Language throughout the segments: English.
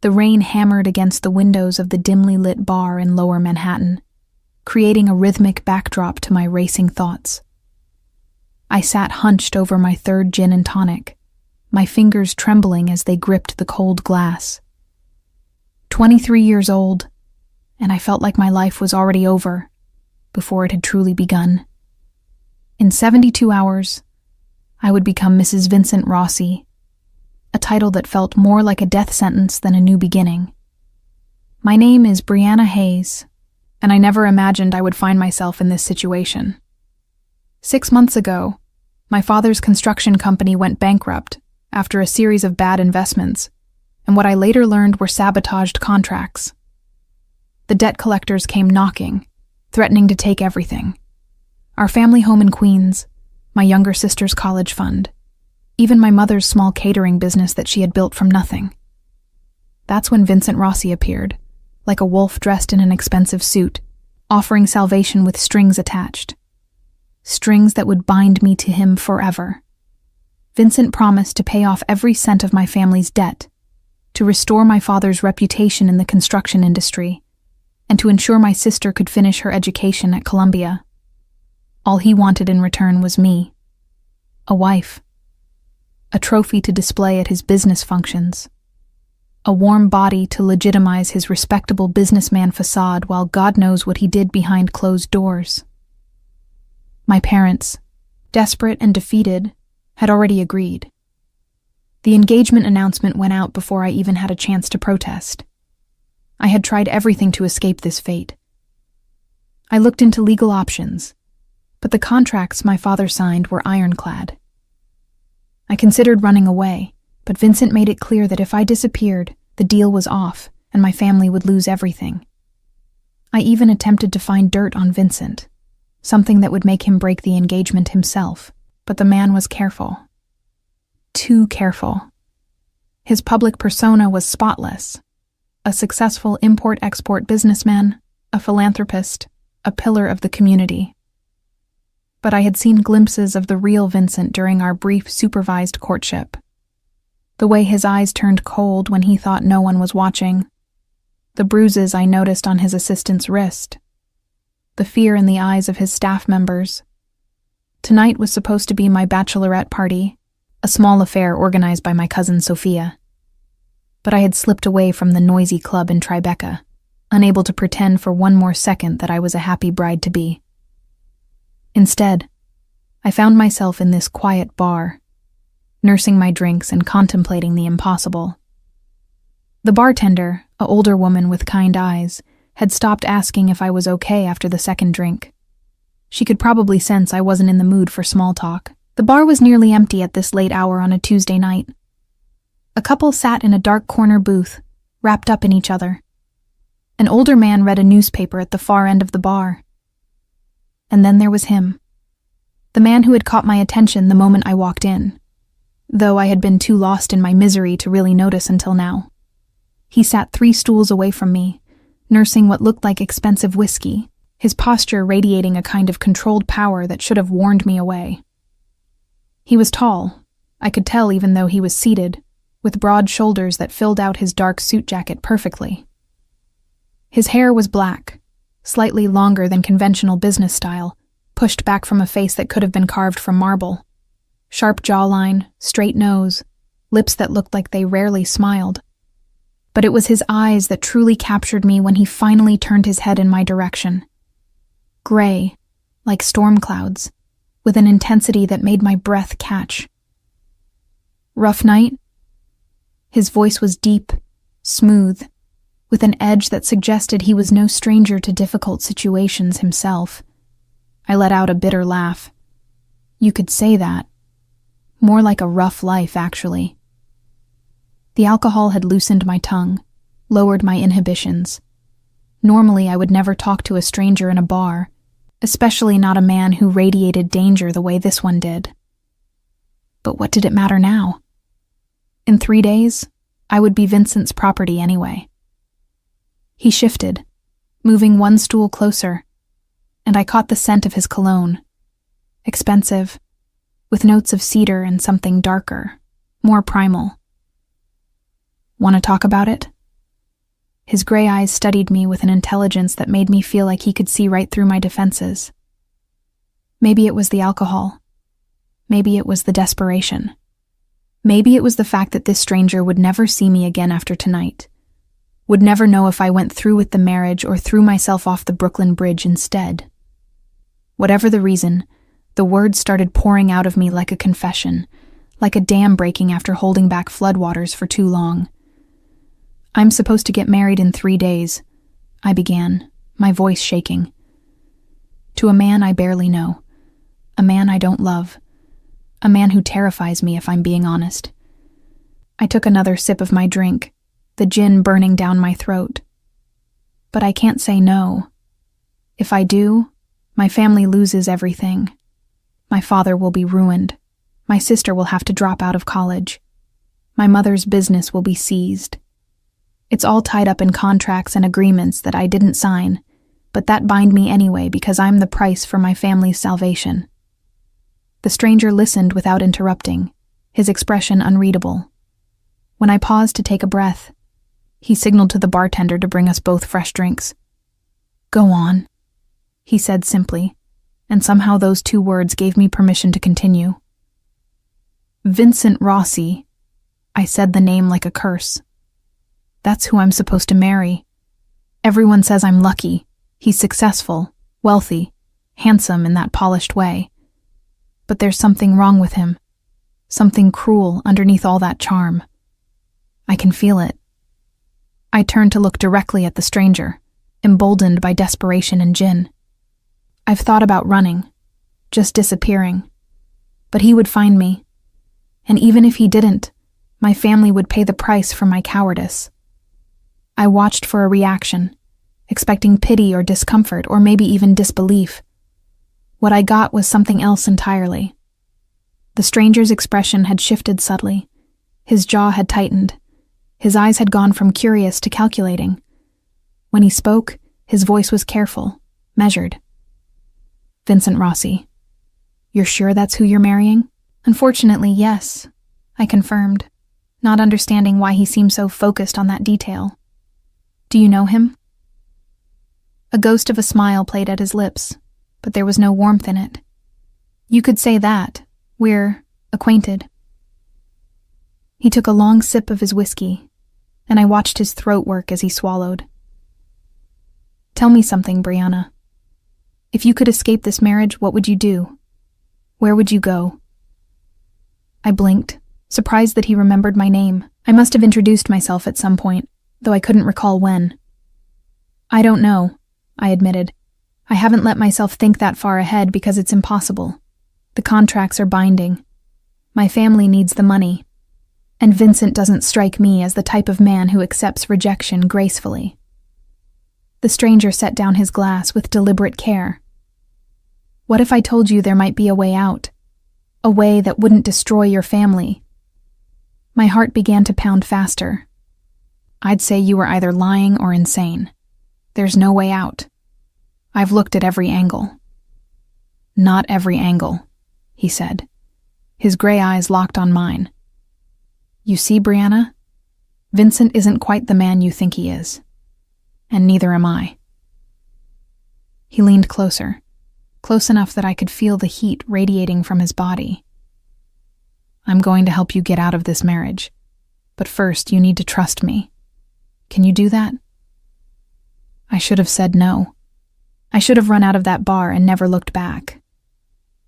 The rain hammered against the windows of the dimly lit bar in Lower Manhattan, creating a rhythmic backdrop to my racing thoughts. I sat hunched over my third gin and tonic, my fingers trembling as they gripped the cold glass. 23 years old, and I felt like my life was already over before it had truly begun. In 72 hours, I would become Mrs. Vincent Rossi, a title that felt more like a death sentence than a new beginning. My name is Brianna Hayes, and I never imagined I would find myself in this situation. 6 months ago, my father's construction company went bankrupt after a series of bad investments, and what I later learned were sabotaged contracts. The debt collectors came knocking, threatening to take everything. Our family home in Queens, my younger sister's college fund, even my mother's small catering business that she had built from nothing. That's when Vincent Rossi appeared, like a wolf dressed in an expensive suit, offering salvation with strings attached. Strings that would bind me to him forever. Vincent promised to pay off every cent of my family's debt, to restore my father's reputation in the construction industry, and to ensure my sister could finish her education at Columbia. All he wanted in return was me. A wife. A trophy to display at his business functions. A warm body to legitimize his respectable businessman facade while God knows what he did behind closed doors. My parents, desperate and defeated, had already agreed. The engagement announcement went out before I even had a chance to protest. I had tried everything to escape this fate. I looked into legal options, but the contracts my father signed were ironclad. I considered running away, but Vincent made it clear that if I disappeared, the deal was off and my family would lose everything. I even attempted to find dirt on Vincent, something that would make him break the engagement himself, but the man was careful. Too careful. His public persona was spotless. A successful import-export businessman, a philanthropist, a pillar of the community. But I had seen glimpses of the real Vincent during our brief supervised courtship. The way his eyes turned cold when he thought no one was watching. The bruises I noticed on his assistant's wrist. The fear in the eyes of his staff members. Tonight was supposed to be my bachelorette party, a small affair organized by my cousin Sophia. But I had slipped away from the noisy club in Tribeca, unable to pretend for one more second that I was a happy bride-to-be. Instead, I found myself in this quiet bar, nursing my drinks and contemplating the impossible. The bartender, an older woman with kind eyes, had stopped asking if I was okay after the second drink. She could probably sense I wasn't in the mood for small talk. The bar was nearly empty at this late hour on a Tuesday night. A couple sat in a dark corner booth, wrapped up in each other. An older man read a newspaper at the far end of the bar. And then there was him. The man who had caught my attention the moment I walked in, though I had been too lost in my misery to really notice until now. He sat 3 stools away from me, nursing what looked like expensive whiskey, his posture radiating a kind of controlled power that should have warned me away. He was tall, I could tell even though he was seated, with broad shoulders that filled out his dark suit jacket perfectly. His hair was black, slightly longer than conventional business style, pushed back from a face that could have been carved from marble. Sharp jawline, straight nose, lips that looked like they rarely smiled. But it was his eyes that truly captured me when he finally turned his head in my direction. Gray, like storm clouds, with an intensity that made my breath catch. Rough night? His voice was deep, smooth, with an edge that suggested he was no stranger to difficult situations himself. I let out a bitter laugh. You could say that. More like a rough life, actually. The alcohol had loosened my tongue, lowered my inhibitions. Normally, I would never talk to a stranger in a bar, especially not a man who radiated danger the way this one did. But what did it matter now? In 3 days, I would be Vincent's property anyway. He shifted, moving 1 stool closer, and I caught the scent of his cologne. Expensive, with notes of cedar and something darker, more primal. "Want to talk about it?" His gray eyes studied me with an intelligence that made me feel like he could see right through my defenses. Maybe it was the alcohol. Maybe it was the desperation. Maybe it was the fact that this stranger would never see me again after tonight, would never know if I went through with the marriage or threw myself off the Brooklyn Bridge instead. Whatever the reason, the words started pouring out of me like a confession, like a dam breaking after holding back floodwaters for too long. "I'm supposed to get married in 3 days," I began, my voice shaking. "To a man I barely know, a man I don't love, a man who terrifies me if I'm being honest." I took another sip of my drink, the gin burning down my throat. "But I can't say no. If I do, my family loses everything. My father will be ruined. My sister will have to drop out of college. My mother's business will be seized. It's all tied up in contracts and agreements that I didn't sign, but that bind me anyway because I'm the price for my family's salvation." The stranger listened without interrupting, his expression unreadable. When I paused to take a breath, he signaled to the bartender to bring us both fresh drinks. "Go on," he said simply, and somehow those 2 words gave me permission to continue. "Vincent Rossi," I said the name like a curse. "That's who I'm supposed to marry. Everyone says I'm lucky. He's successful, wealthy, handsome in that polished way. But there's something wrong with him, something cruel underneath all that charm. I can feel it." I turned to look directly at the stranger, emboldened by desperation and gin. "I've thought about running, just disappearing. But he would find me. And even if he didn't, my family would pay the price for my cowardice." I watched for a reaction, expecting pity or discomfort or maybe even disbelief. What I got was something else entirely. The stranger's expression had shifted subtly. His jaw had tightened. His eyes had gone from curious to calculating. When he spoke, his voice was careful, measured. "Vincent Rossi, you're sure that's who you're marrying?" "Unfortunately, yes," I confirmed, not understanding why he seemed so focused on that detail. "Do you know him?" A ghost of a smile played at his lips, but there was no warmth in it. "You could say that. We're acquainted." He took a long sip of his whiskey, and I watched his throat work as he swallowed. "Tell me something, Brianna. If you could escape this marriage, what would you do? Where would you go?" I blinked, surprised that he remembered my name. I must have introduced myself at some point, though I couldn't recall when. "I don't know," I admitted. "I haven't let myself think that far ahead because it's impossible. The contracts are binding. My family needs the money. And Vincent doesn't strike me as the type of man who accepts rejection gracefully." The stranger set down his glass with deliberate care. "What if I told you there might be a way out? A way that wouldn't destroy your family?" My heart began to pound faster. "I'd say you were either lying or insane. There's no way out. I've looked at every angle." "Not every angle," he said. His gray eyes locked on mine. "You see, Brianna? Vincent isn't quite the man you think he is. And neither am I." He leaned closer, close enough that I could feel the heat radiating from his body. "I'm going to help you get out of this marriage. But first, you need to trust me. Can you do that?" I should have said no. I should have run out of that bar and never looked back.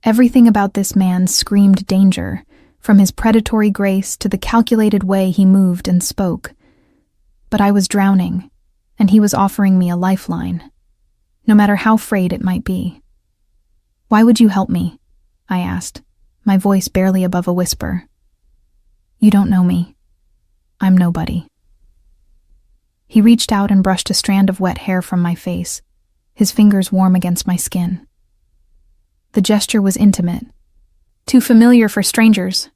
Everything about this man screamed danger, from his predatory grace to the calculated way he moved and spoke. But I was drowning, and he was offering me a lifeline, no matter how frayed it might be. "Why would you help me?" I asked, my voice barely above a whisper. "You don't know me. I'm nobody." He reached out and brushed a strand of wet hair from my face, his fingers warm against my skin. The gesture was intimate, too familiar for strangers,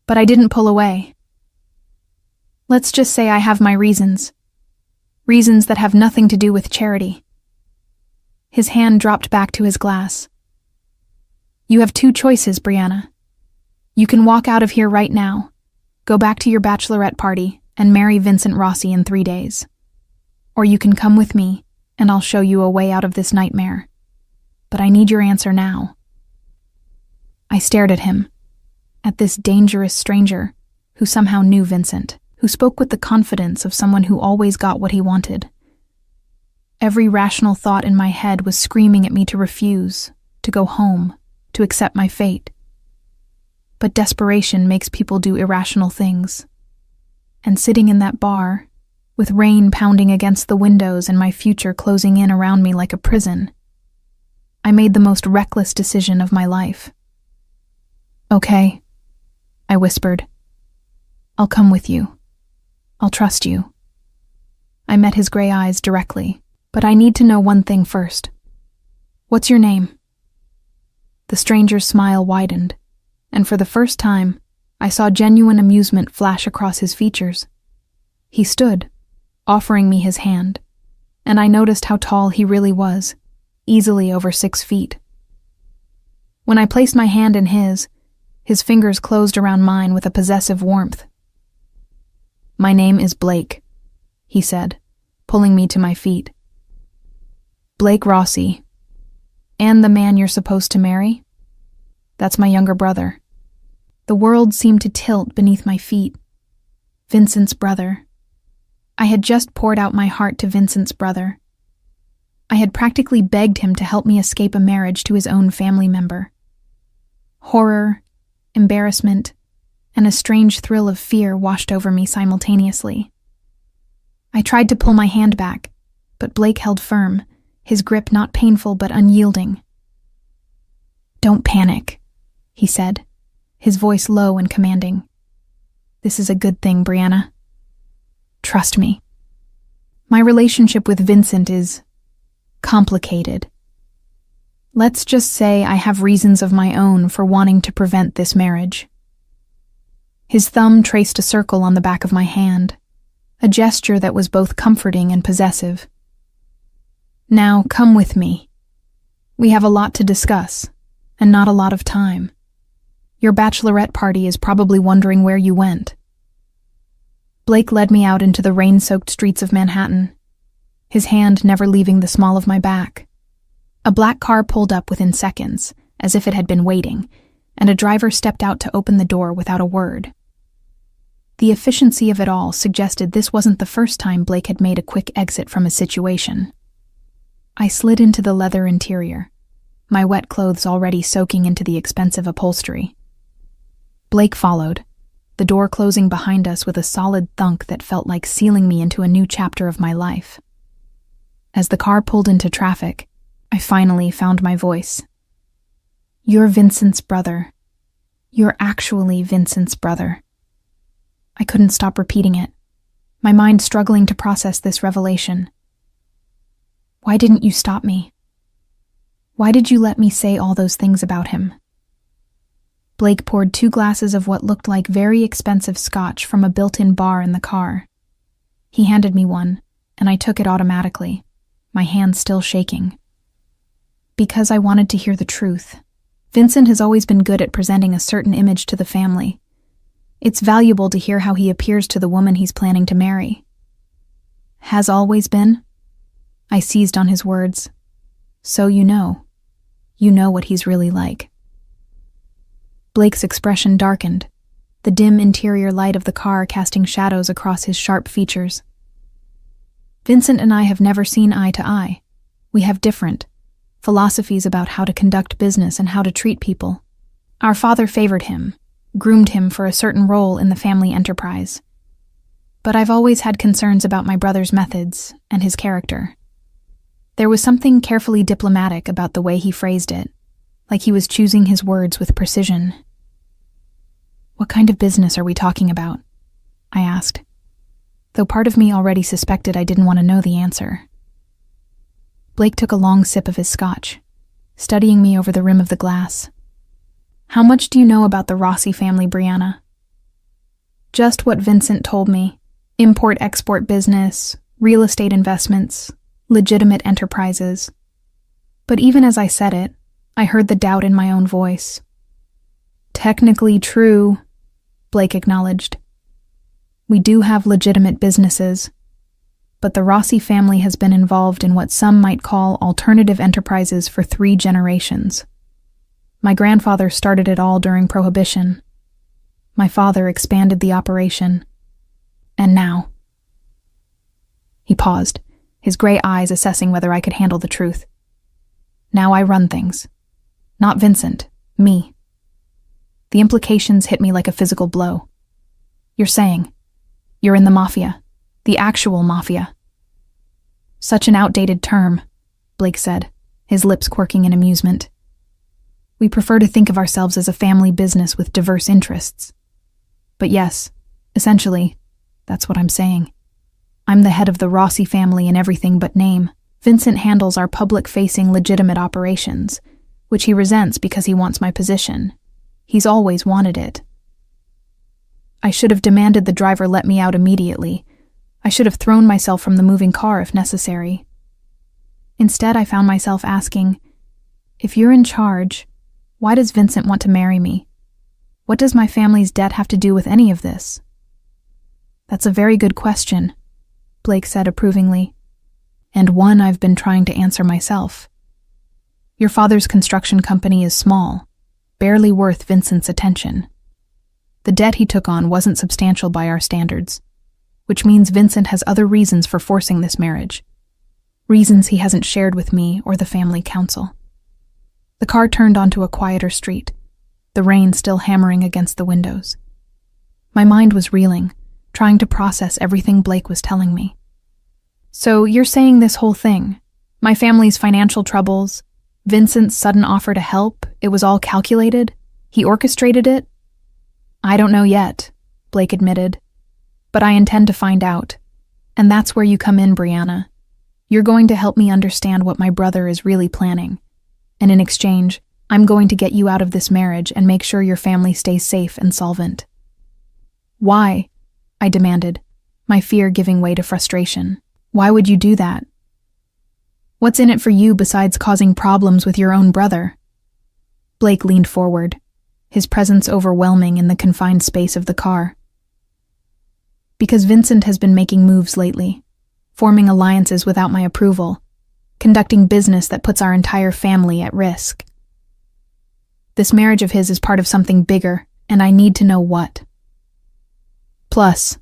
but I didn't pull away. "Let's just say I have my reasons. Reasons that have nothing to do with charity." His hand dropped back to his glass. "You have 2 choices, Brianna. You can walk out of here right now, go back to your bachelorette party, and marry Vincent Rossi in 3 days. Or you can come with me, and I'll show you a way out of this nightmare. But I need your answer now." I stared at him, at this dangerous stranger who somehow knew Vincent, who spoke with the confidence of someone who always got what he wanted. Every rational thought in my head was screaming at me to refuse, to go home, to accept my fate. But desperation makes people do irrational things. And sitting in that bar, with rain pounding against the windows and my future closing in around me like a prison, I made the most reckless decision of my life. "Okay," I whispered. "I'll come with you. I'll trust you." I met his gray eyes directly. "But I need to know one thing first. What's your name?" The stranger's smile widened, and for the first time, I saw genuine amusement flash across his features. He stood, offering me his hand, and I noticed how tall he really was, easily over 6 feet. When I placed my hand in his fingers closed around mine with a possessive warmth. "My name is Blake," he said, pulling me to my feet. "Blake Rossi. And the man you're supposed to marry? That's my younger brother." The world seemed to tilt beneath my feet. Vincent's brother. I had just poured out my heart to Vincent's brother. I had practically begged him to help me escape a marriage to his own family member. Horror, embarrassment, and a strange thrill of fear washed over me simultaneously. I tried to pull my hand back, but Blake held firm, his grip not painful but unyielding. "Don't panic," he said, his voice low and commanding. "This is a good thing, Brianna. Trust me. My relationship with Vincent is complicated. Let's just say I have reasons of my own for wanting to prevent this marriage." His thumb traced a circle on the back of my hand, a gesture that was both comforting and possessive. "Now come with me. We have a lot to discuss, and not a lot of time. Your bachelorette party is probably wondering where you went." Blake led me out into the rain-soaked streets of Manhattan, his hand never leaving the small of my back. A black car pulled up within seconds, as if it had been waiting, and a driver stepped out to open the door without a word. The efficiency of it all suggested this wasn't the first time Blake had made a quick exit from a situation. I slid into the leather interior, my wet clothes already soaking into the expensive upholstery. Blake followed, the door closing behind us with a solid thunk that felt like sealing me into a new chapter of my life. As the car pulled into traffic, I finally found my voice. "You're Vincent's brother. You're actually Vincent's brother." I couldn't stop repeating it, my mind struggling to process this revelation. "Why didn't you stop me? Why did you let me say all those things about him?" Blake poured 2 glasses of what looked like very expensive scotch from a built-in bar in the car. He handed me one, and I took it automatically, my hand still shaking. "Because I wanted to hear the truth. Vincent has always been good at presenting a certain image to the family. It's valuable to hear how he appears to the woman he's planning to marry." "Has always been?" I seized on his words. "So you know. You know what he's really like." Blake's expression darkened, the dim interior light of the car casting shadows across his sharp features. "Vincent and I have never seen eye to eye. We have different philosophies about how to conduct business and how to treat people. Our father favored him, groomed him for a certain role in the family enterprise. But I've always had concerns about my brother's methods and his character. There was something carefully diplomatic about the way he phrased it, like he was choosing his words with precision." "What kind of business are we talking about?" I asked, though part of me already suspected I didn't want to know the answer. Blake took a long sip of his scotch, studying me over the rim of the glass. "How much do you know about the Rossi family, Brianna?" "Just what Vincent told me. Import-export business, real estate investments, legitimate enterprises." But even as I said it, I heard the doubt in my own voice. "Technically true," Blake acknowledged. "We do have legitimate businesses. but the Rossi family has been involved in what some might call alternative enterprises for 3 generations. My grandfather started it all during Prohibition. My father expanded the operation. And now. He paused, his gray eyes assessing whether I could handle the truth. Now I run things. Not Vincent, me. The implications hit me like a physical blow. You're saying, you're in the Mafia, the actual Mafia. Such an outdated term, Blake said, his lips quirking in amusement. We prefer to think of ourselves as a family business with diverse interests. But yes, essentially, that's what I'm saying. I'm the head of the Rossi family in everything but name. Vincent handles our public-facing legitimate operations, which he resents because he wants my position. He's always wanted it. I should have demanded the driver let me out immediately. I should have thrown myself from the moving car if necessary. Instead, I found myself asking, if you're in charge, why does Vincent want to marry me? What does my family's debt have to do with any of this? That's a very good question, Blake said approvingly, and one I've been trying to answer myself. Your father's construction company is small, barely worth Vincent's attention. The debt he took on wasn't substantial by our standards, which means Vincent has other reasons for forcing this marriage, reasons he hasn't shared with me or the family council. The car turned onto a quieter street, the rain still hammering against the windows. My mind was reeling, trying to process everything Blake was telling me. So you're saying this whole thing, my family's financial troubles, Vincent's sudden offer to help, it was all calculated? He orchestrated it? I don't know yet, Blake admitted, but I intend to find out. And that's where you come in, Brianna. You're going to help me understand what my brother is really planning. And in exchange, I'm going to get you out of this marriage and make sure your family stays safe and solvent. Why? I demanded, my fear giving way to frustration. Why would you do that? What's in it for you besides causing problems with your own brother? Blake leaned forward, his presence overwhelming in the confined space of the car. Because Vincent has been making moves lately, forming alliances without my approval, conducting business that puts our entire family at risk. This marriage of his is part of something bigger, and I need to know what. Plus,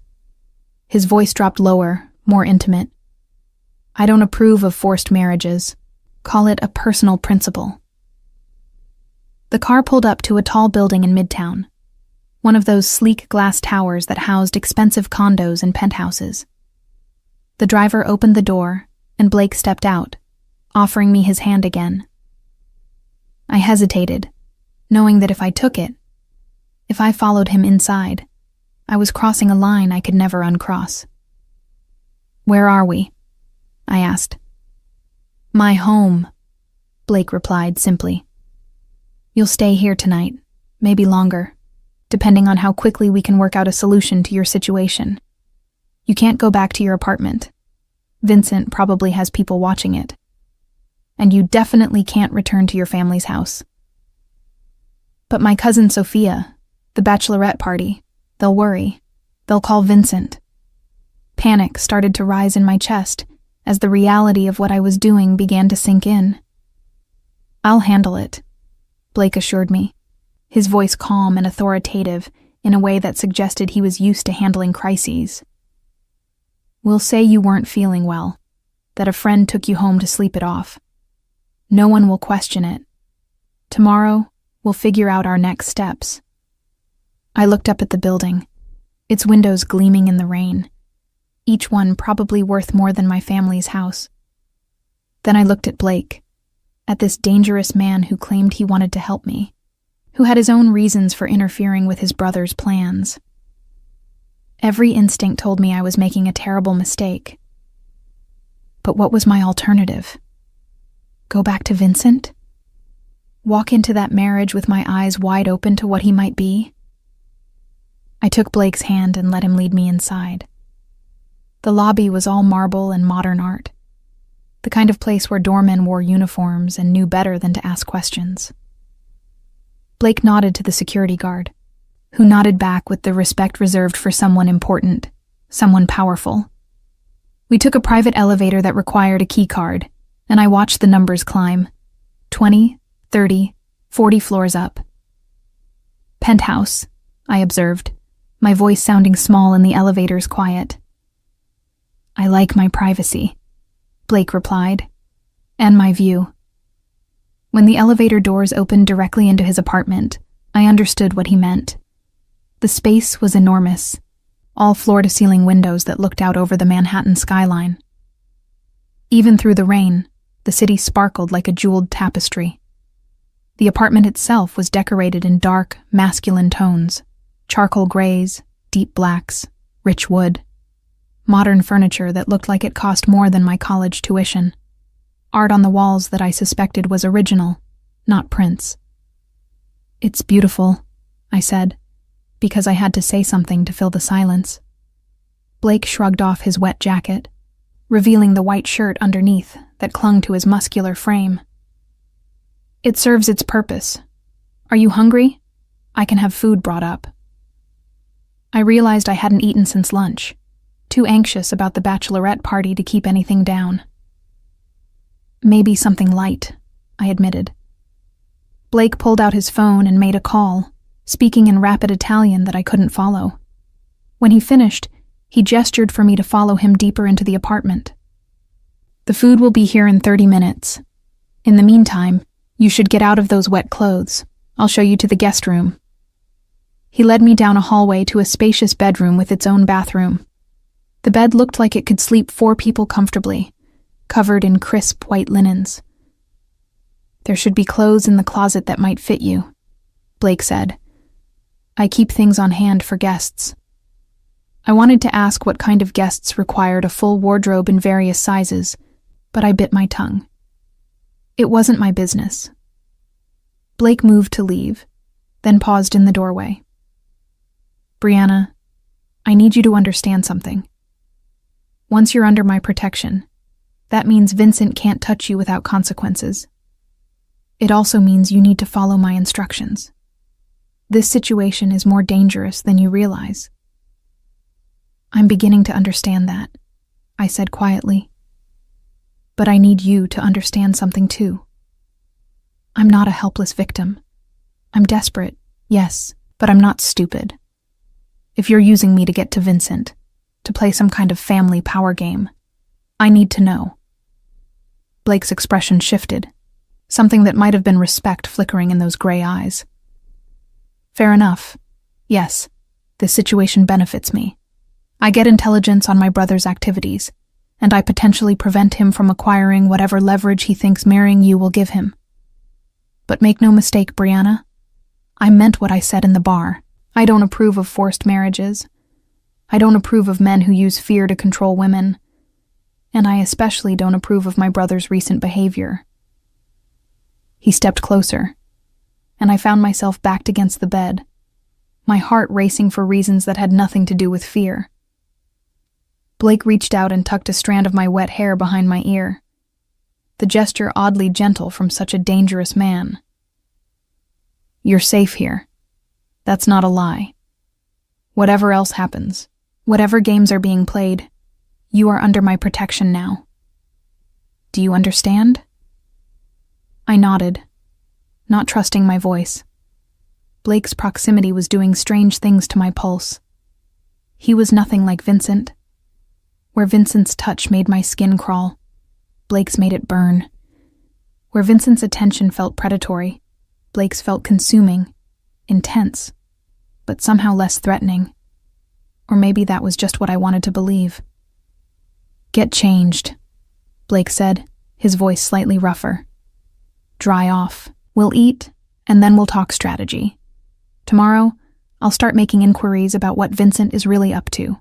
his voice dropped lower, more intimate. I don't approve of forced marriages. Call it a personal principle. The car pulled up to a tall building in Midtown, one of those sleek glass towers that housed expensive condos and penthouses. The driver opened the door, and Blake stepped out, offering me his hand again. I hesitated, knowing that if I took it, if I followed him inside, I was crossing a line I could never uncross. Where are we? I asked. My home, Blake replied simply. You'll stay here tonight, maybe longer, depending on how quickly we can work out a solution to your situation. You can't go back to your apartment. Vincent probably has people watching it. And you definitely can't return to your family's house. But my cousin Sophia, the bachelorette party, they'll worry. They'll call Vincent. Panic started to rise in my chest as the reality of what I was doing began to sink in. I'll handle it, Blake assured me, his voice calm and authoritative in a way that suggested he was used to handling crises. We'll say you weren't feeling well, that a friend took you home to sleep it off. No one will question it. Tomorrow, we'll figure out our next steps. I looked up at the building, its windows gleaming in the rain, each one probably worth more than my family's house. Then I looked at Blake, at this dangerous man who claimed he wanted to help me, who had his own reasons for interfering with his brother's plans. Every instinct told me I was making a terrible mistake. But what was my alternative? Go back to Vincent? Walk into that marriage with my eyes wide open to what he might be? I took Blake's hand and let him lead me inside. The lobby was all marble and modern art, the kind of place where doormen wore uniforms and knew better than to ask questions. Blake nodded to the security guard, who nodded back with the respect reserved for someone important, someone powerful. We took a private elevator that required a key card, and I watched the numbers climb. 20, 30, 40 floors up. Penthouse, I observed, my voice sounding small in the elevator's quiet. I like my privacy, Blake replied, and my view. When the elevator doors opened directly into his apartment, I understood what he meant. The space was enormous, all floor-to-ceiling windows that looked out over the Manhattan skyline. Even through the rain, the city sparkled like a jeweled tapestry. The apartment itself was decorated in dark, masculine tones, charcoal grays, deep blacks, rich wood, modern furniture that looked like it cost more than my college tuition, art on the walls that I suspected was original, not prints. "It's beautiful," I said, because I had to say something to fill the silence. Blake shrugged off his wet jacket, revealing the white shirt underneath that clung to his muscular frame. "It serves its purpose. Are you hungry? I can have food brought up." I realized I hadn't eaten since lunch, too anxious about the bachelorette party to keep anything down. "Maybe something light," I admitted. Blake pulled out his phone and made a call, speaking in rapid Italian that I couldn't follow. When he finished, he gestured for me to follow him deeper into the apartment. "The food will be here in 30 minutes. In the meantime, you should get out of those wet clothes. I'll show you to the guest room." He led me down a hallway to a spacious bedroom with its own bathroom. The bed looked like it could sleep 4 people comfortably, covered in crisp white linens. "There should be clothes in the closet that might fit you," Blake said. "I keep things on hand for guests." I wanted to ask what kind of guests required a full wardrobe in various sizes, but I bit my tongue. It wasn't my business. Blake moved to leave, then paused in the doorway. "Brianna, I need you to understand something. Once you're under my protection, that means Vincent can't touch you without consequences. It also means you need to follow my instructions. This situation is more dangerous than you realize." "I'm beginning to understand that," I said quietly. "But I need you to understand something too. I'm not a helpless victim. I'm desperate, yes, but I'm not stupid. If you're using me to get to Vincent, to play some kind of family power game, I need to know." Blake's expression shifted, something that might have been respect flickering in those gray eyes. "Fair enough. Yes, this situation benefits me. I get intelligence on my brother's activities, and I potentially prevent him from acquiring whatever leverage he thinks marrying you will give him. But make no mistake, Brianna, I meant what I said in the bar. I don't approve of forced marriages. I don't approve of men who use fear to control women. And I especially don't approve of my brother's recent behavior." He stepped closer, and I found myself backed against the bed, my heart racing for reasons that had nothing to do with fear. Blake reached out and tucked a strand of my wet hair behind my ear, the gesture oddly gentle from such a dangerous man. "You're safe here. That's not a lie. Whatever else happens, whatever games are being played, you are under my protection now. Do you understand?" I nodded, not trusting my voice. Blake's proximity was doing strange things to my pulse. He was nothing like Vincent. Where Vincent's touch made my skin crawl, Blake's made it burn. Where Vincent's attention felt predatory, Blake's felt consuming, intense, but somehow less threatening. Or maybe that was just what I wanted to believe. "Get changed," Blake said, his voice slightly rougher. "Dry off. We'll eat, and then we'll talk strategy. Tomorrow, I'll start making inquiries about what Vincent is really up to.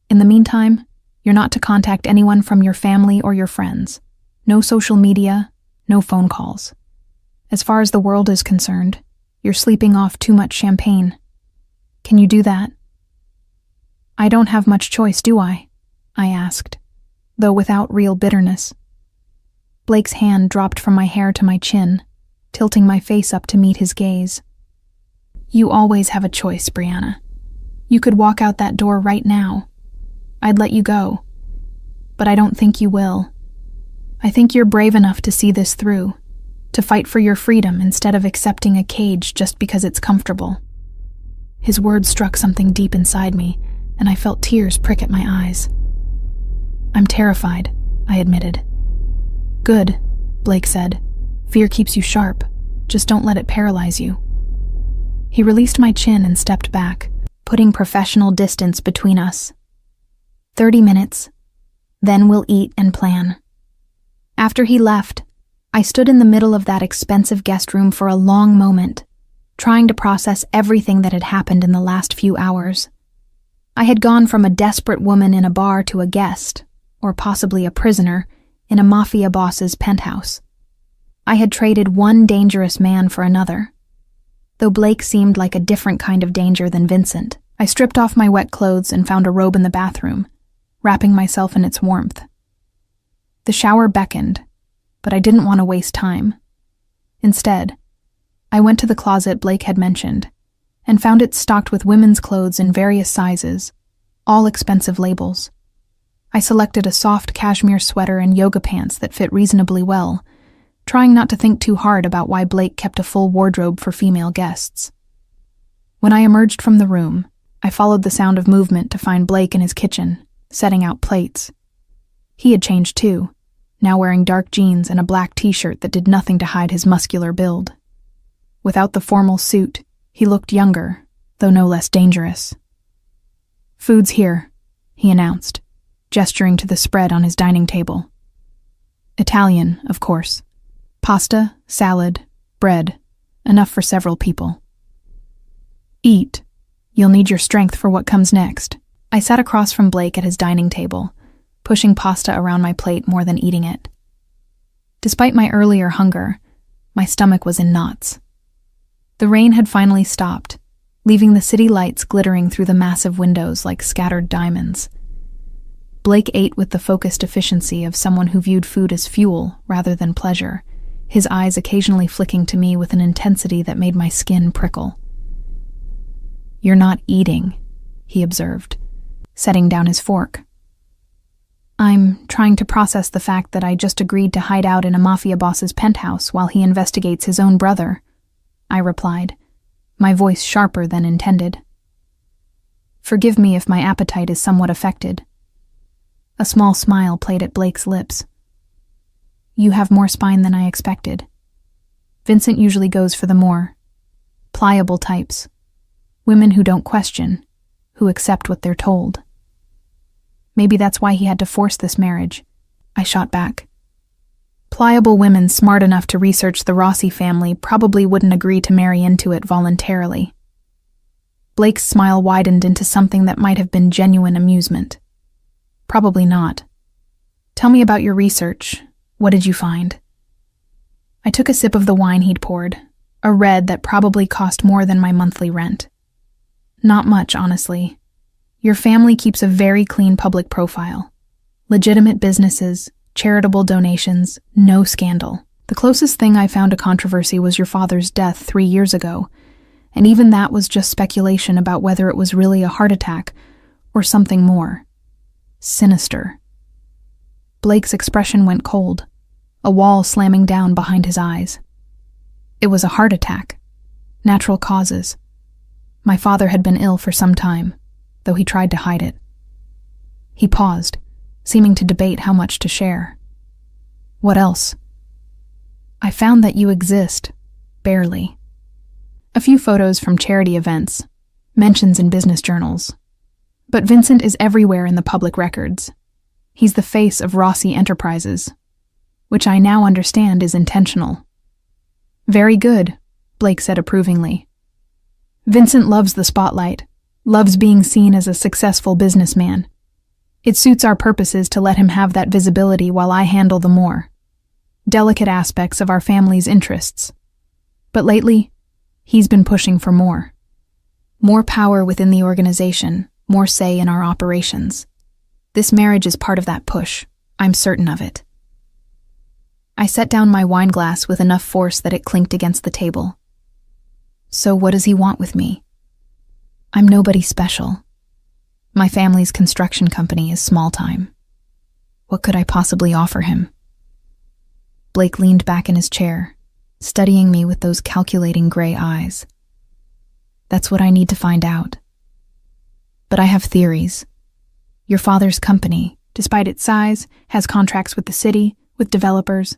In the meantime, you're not to contact anyone from your family or your friends. No social media, no phone calls. As far as the world is concerned, you're sleeping off too much champagne. Can you do that?" "I don't have much choice, do I?" I asked, though without real bitterness. Blake's hand dropped from my hair to my chin, tilting my face up to meet his gaze. "You always have a choice, Brianna. You could walk out that door right now. I'd let you go. but I don't think you will. I think you're brave enough to see this through, to fight for your freedom instead of accepting a cage just because it's comfortable." His words struck something deep inside me, and I felt tears prick at my eyes. "I'm terrified," I admitted. "Good," Blake said. "Fear keeps you sharp. Just don't let it paralyze you." He released my chin and stepped back, putting professional distance between us. 30 minutes. Then we'll eat and plan. After he left, I stood in the middle of that expensive guest room for a long moment, trying to process everything that had happened in the last few hours. I had gone from a desperate woman in a bar to a guest, or possibly a prisoner, in a Mafia boss's penthouse. I had traded one dangerous man for another. Though Blake seemed like a different kind of danger than Vincent, I stripped off my wet clothes and found a robe in the bathroom, wrapping myself in its warmth. The shower beckoned, but I didn't want to waste time. Instead, I went to the closet Blake had mentioned and found it stocked with women's clothes in various sizes, all expensive labels. I selected a soft cashmere sweater and yoga pants that fit reasonably well, trying not to think too hard about why Blake kept a full wardrobe for female guests. When I emerged from the room, I followed the sound of movement to find Blake in his kitchen, setting out plates. He had changed too, now wearing dark jeans and a black t-shirt that did nothing to hide his muscular build. Without the formal suit, he looked younger, though no less dangerous. "Food's here," he announced, gesturing to the spread on his dining table. Italian, of course. Pasta, salad, bread, enough for several people. "Eat. You'll need your strength for what comes next." I sat across from Blake at his dining table, pushing pasta around my plate more than eating it. Despite my earlier hunger, my stomach was in knots. The rain had finally stopped, leaving the city lights glittering through the massive windows like scattered diamonds. Blake ate with the focused efficiency of someone who viewed food as fuel rather than pleasure, his eyes occasionally flicking to me with an intensity that made my skin prickle. "You're not eating," he observed, setting down his fork. "I'm trying to process the fact that I just agreed to hide out in a Mafia boss's penthouse while he investigates his own brother," I replied, my voice sharper than intended. "Forgive me if my appetite is somewhat affected." A small smile played at Blake's lips. "You have more spine than I expected. Vincent usually goes for the more pliable types, women who don't question, who accept what they're told. Maybe that's why he had to force this marriage," I shot back. "Pliable women smart enough to research the Rossi family probably wouldn't agree to marry into it voluntarily." Blake's smile widened into something that might have been genuine amusement. "Probably not. Tell me about your research. What did you find?" I took a sip of the wine he'd poured, a red that probably cost more than my monthly rent. "Not much, honestly. Your family keeps a very clean public profile. Legitimate businesses, charitable donations, no scandal. The closest thing I found to controversy was your father's death 3 years ago, and even that was just speculation about whether it was really a heart attack or something more sinister." Blake's expression went cold, a wall slamming down behind his eyes. "It was a heart attack. Natural causes. My father had been ill for some time, though he tried to hide it." He paused, seeming to debate how much to share. "What else?" "I found that you exist, barely. A few photos from charity events, mentions in business journals. But Vincent is everywhere in the public records. He's the face of Rossi Enterprises, which I now understand is intentional." "Very good," Blake said approvingly. "Vincent loves the spotlight, loves being seen as a successful businessman. It suits our purposes to let him have that visibility while I handle the more delicate aspects of our family's interests. But lately, he's been pushing for more. More power within the organization, more say in our operations. This marriage is part of that push. I'm certain of it." I set down my wine glass with enough force that it clinked against the table. "So what does he want with me?" "I'm nobody special. My family's construction company is small time." What could I possibly offer him? Blake leaned back in his chair, studying me with those calculating gray eyes. That's what I need to find out. But I have theories. Your father's company, despite its size, has contracts with the city, with developers,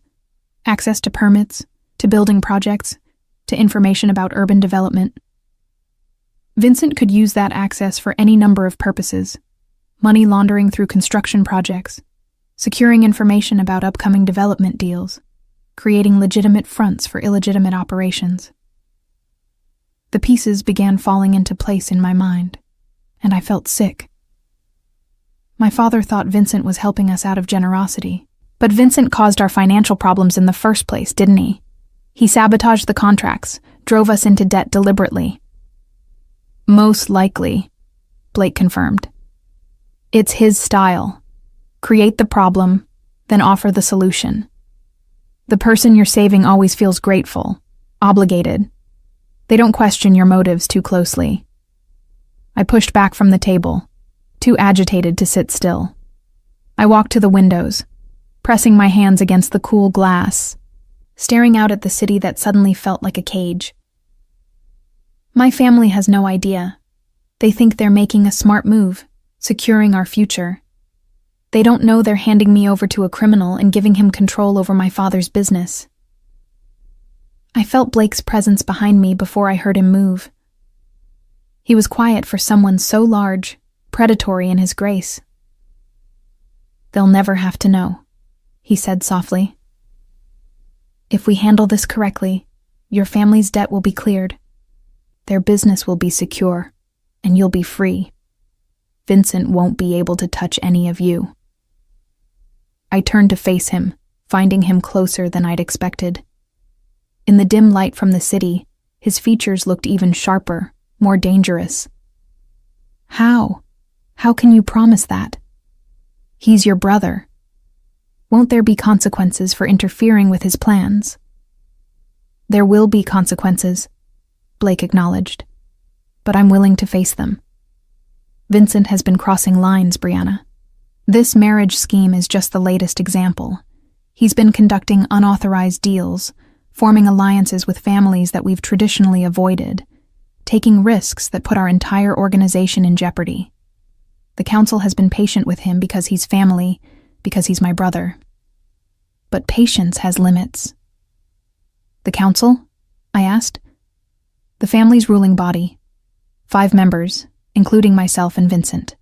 access to permits, to building projects, to information about urban development. Vincent could use that access for any number of purposes: money laundering through construction projects, securing information about upcoming development deals, creating legitimate fronts for illegitimate operations. The pieces began falling into place in my mind, and I felt sick. My father thought Vincent was helping us out of generosity, but Vincent caused our financial problems in the first place, didn't he? He sabotaged the contracts, drove us into debt deliberately. Most likely, Blake confirmed. It's his style. Create the problem, then offer the solution. The person you're saving always feels grateful, obligated. They don't question your motives too closely. I pushed back from the table, too agitated to sit still. I walked to the windows, pressing my hands against the cool glass, staring out at the city that suddenly felt like a cage. My family has no idea. They think they're making a smart move, securing our future. They don't know they're handing me over to a criminal and giving him control over my father's business. I felt Blake's presence behind me before I heard him move. He was quiet for someone so large, predatory in his grace. They'll never have to know, he said softly. If we handle this correctly, your family's debt will be cleared. Their business will be secure, and you'll be free. Vincent won't be able to touch any of you. I turned to face him, finding him closer than I'd expected. In the dim light from the city, his features looked even sharper, more dangerous. How? How can you promise that? He's your brother. Won't there be consequences for interfering with his plans? There will be consequences, Blake acknowledged, but I'm willing to face them. Vincent has been crossing lines, Brianna. This marriage scheme is just the latest example. He's been conducting unauthorized deals, forming alliances with families that we've traditionally avoided, taking risks that put our entire organization in jeopardy. The council has been patient with him because he's family, because he's my brother. But patience has limits. The council? I asked. The family's ruling body. 5 members, including myself and Vincent.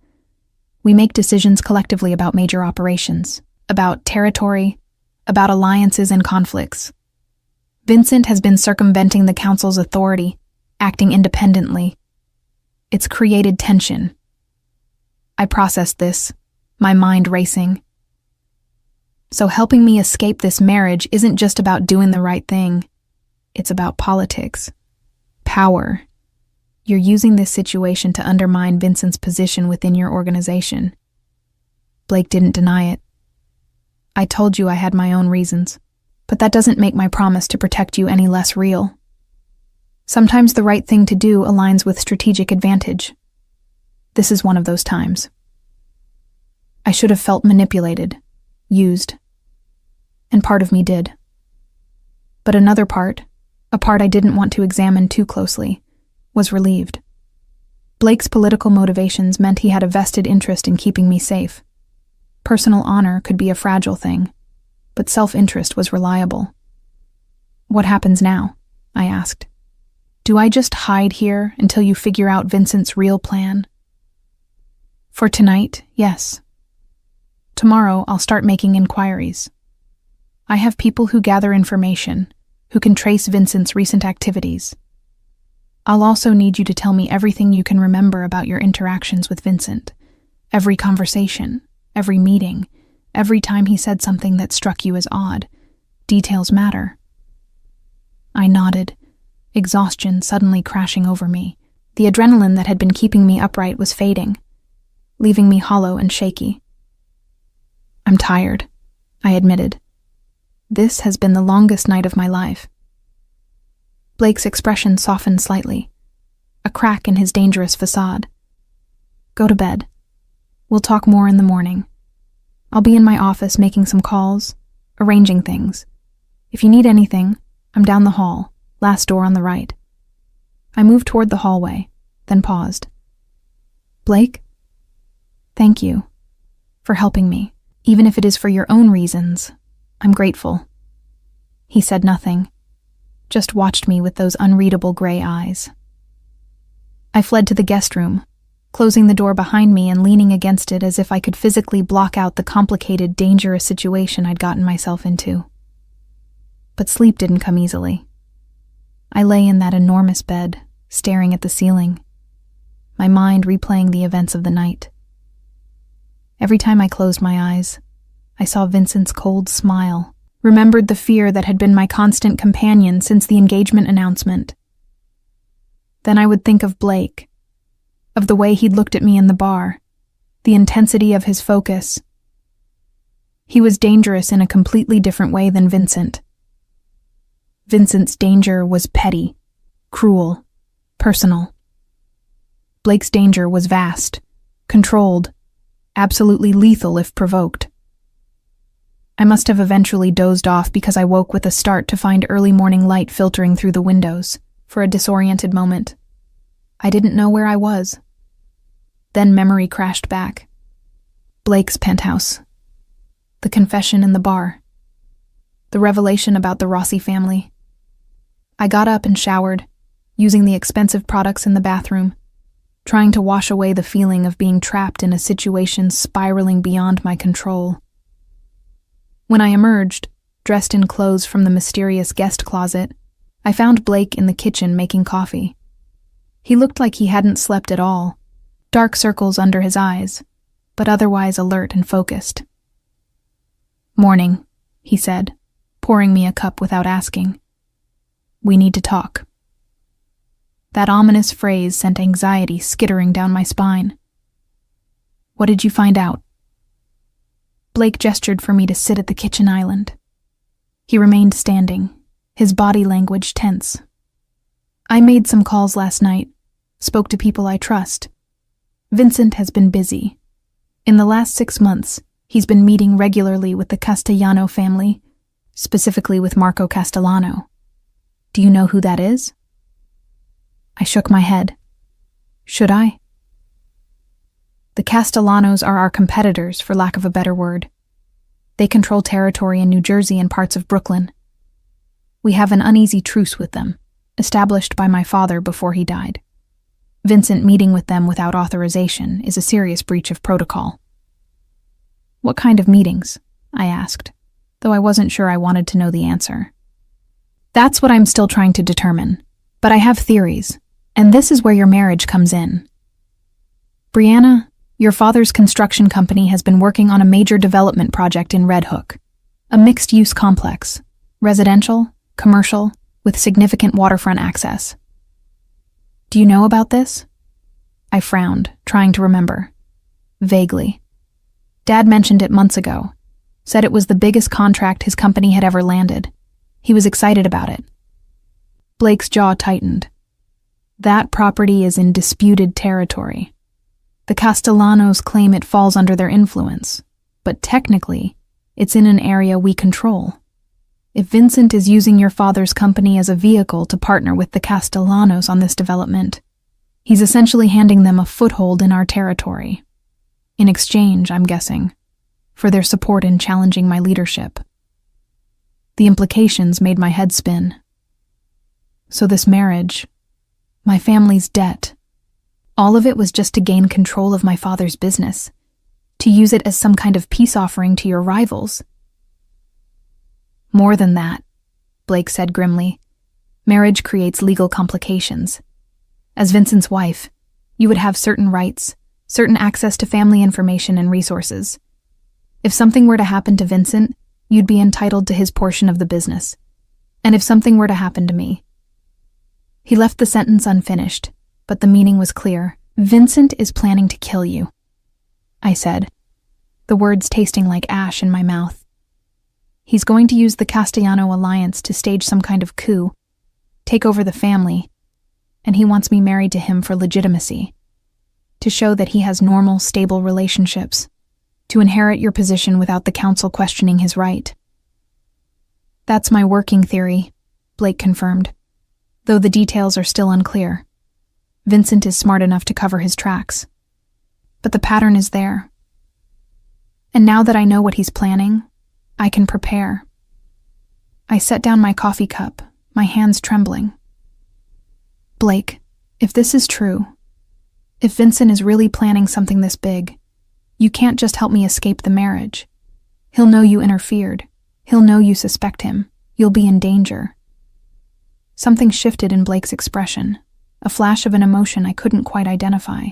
We make decisions collectively about major operations, about territory, about alliances and conflicts. Vincent has been circumventing the council's authority, acting independently. It's created tension. I processed this, my mind racing. So helping me escape this marriage isn't just about doing the right thing. It's about politics. Power. You're using this situation to undermine Vincent's position within your organization. Blake didn't deny it. I told you I had my own reasons, but that doesn't make my promise to protect you any less real. Sometimes the right thing to do aligns with strategic advantage. This is one of those times. I should have felt manipulated, used, and part of me did. But another part, a part I didn't want to examine too closely, was relieved. Blake's political motivations meant he had a vested interest in keeping me safe. Personal honor could be a fragile thing, but self-interest was reliable. What happens now? I asked. Do I just hide here until you figure out Vincent's real plan? For tonight, yes. Tomorrow, I'll start making inquiries. I have people who gather information, who can trace Vincent's recent activities. I'll also need you to tell me everything you can remember about your interactions with Vincent. Every conversation, every meeting, every time he said something that struck you as odd. Details matter. I nodded, exhaustion suddenly crashing over me. The adrenaline that had been keeping me upright was fading, leaving me hollow and shaky. I'm tired, I admitted. This has been the longest night of my life. Blake's expression softened slightly, a crack in his dangerous facade. Go to bed. We'll talk more in the morning. I'll be in my office making some calls, arranging things. If you need anything, I'm down the hall, last door on the right." I moved toward the hallway, then paused. "Blake? Thank you for helping me, even if it is for your own reasons. I'm grateful." He said nothing, just watched me with those unreadable gray eyes. I fled to the guest room, closing the door behind me and leaning against it as if I could physically block out the complicated, dangerous situation I'd gotten myself into. But sleep didn't come easily. I lay in that enormous bed, staring at the ceiling, my mind replaying the events of the night. Every time I closed my eyes, I saw Vincent's cold smile, remembered the fear that had been my constant companion since the engagement announcement. Then I would think of Blake, of the way he'd looked at me in the bar, the intensity of his focus. He was dangerous in a completely different way than Vincent. Vincent's danger was petty, cruel, personal. Blake's danger was vast, controlled, absolutely lethal if provoked. I must have eventually dozed off because I woke with a start to find early morning light filtering through the windows. For a disoriented moment, I didn't know where I was. Then memory crashed back. Blake's penthouse. The confession in the bar. The revelation about the Rossi family. I got up and showered, using the expensive products in the bathroom, trying to wash away the feeling of being trapped in a situation spiraling beyond my control. When I emerged, dressed in clothes from the mysterious guest closet, I found Blake in the kitchen making coffee. He looked like he hadn't slept at all, dark circles under his eyes, but otherwise alert and focused. "Morning," he said, pouring me a cup without asking. "We need to talk." That ominous phrase sent anxiety skittering down my spine. "What did you find out?" Blake gestured for me to sit at the kitchen island. He remained standing, his body language tense. "I made some calls last night, spoke to people I trust. Vincent has been busy. In the last 6 months, he's been meeting regularly with the Castellano family, specifically with Marco Castellano. Do you know who that is?" I shook my head. Should I? The Castellanos are our competitors, for lack of a better word. They control territory in New Jersey and parts of Brooklyn. We have an uneasy truce with them, established by my father before he died. Vincent meeting with them without authorization is a serious breach of protocol. "What kind of meetings?" I asked, though I wasn't sure I wanted to know the answer. "That's what I'm still trying to determine, but I have theories, and this is where your marriage comes in. Brianna, your father's construction company has been working on a major development project in Red Hook, a mixed-use complex, residential, commercial, with significant waterfront access. Do you know about this?" I frowned, trying to remember. Vaguely. Dad mentioned it months ago, said it was the biggest contract his company had ever landed. He was excited about it. Blake's jaw tightened. That property is in disputed territory. The Castellanos claim it falls under their influence, but technically, it's in an area we control. If Vincent is using your father's company as a vehicle to partner with the Castellanos on this development, he's essentially handing them a foothold in our territory. In exchange, I'm guessing, for their support in challenging my leadership. The implications made my head spin. So this marriage, my family's debt, all of it was just to gain control of my father's business, to use it as some kind of peace offering to your rivals. "More than that," Blake said grimly. "Marriage creates legal complications. As Vincent's wife, you would have certain rights, certain access to family information and resources. If something were to happen to Vincent, you'd be entitled to his portion of the business. And if something were to happen to me..." He left the sentence unfinished, but the meaning was clear. "Vincent is planning to kill you," I said, the words tasting like ash in my mouth. "He's going to use the Castellano alliance to stage some kind of coup, take over the family, and he wants me married to him for legitimacy, to show that he has normal, stable relationships. To inherit your position without the council questioning his right. That's my working theory, Blake confirmed, though the details are still unclear. Vincent is smart enough to cover his tracks. But the pattern is there. And now that I know what he's planning, I can prepare. I set down my coffee cup, my hands trembling. Blake, if this is true, if Vincent is really planning something this big, you can't just help me escape the marriage. He'll know you interfered. He'll know you suspect him. You'll be in danger. Something shifted in Blake's expression, a flash of an emotion I couldn't quite identify.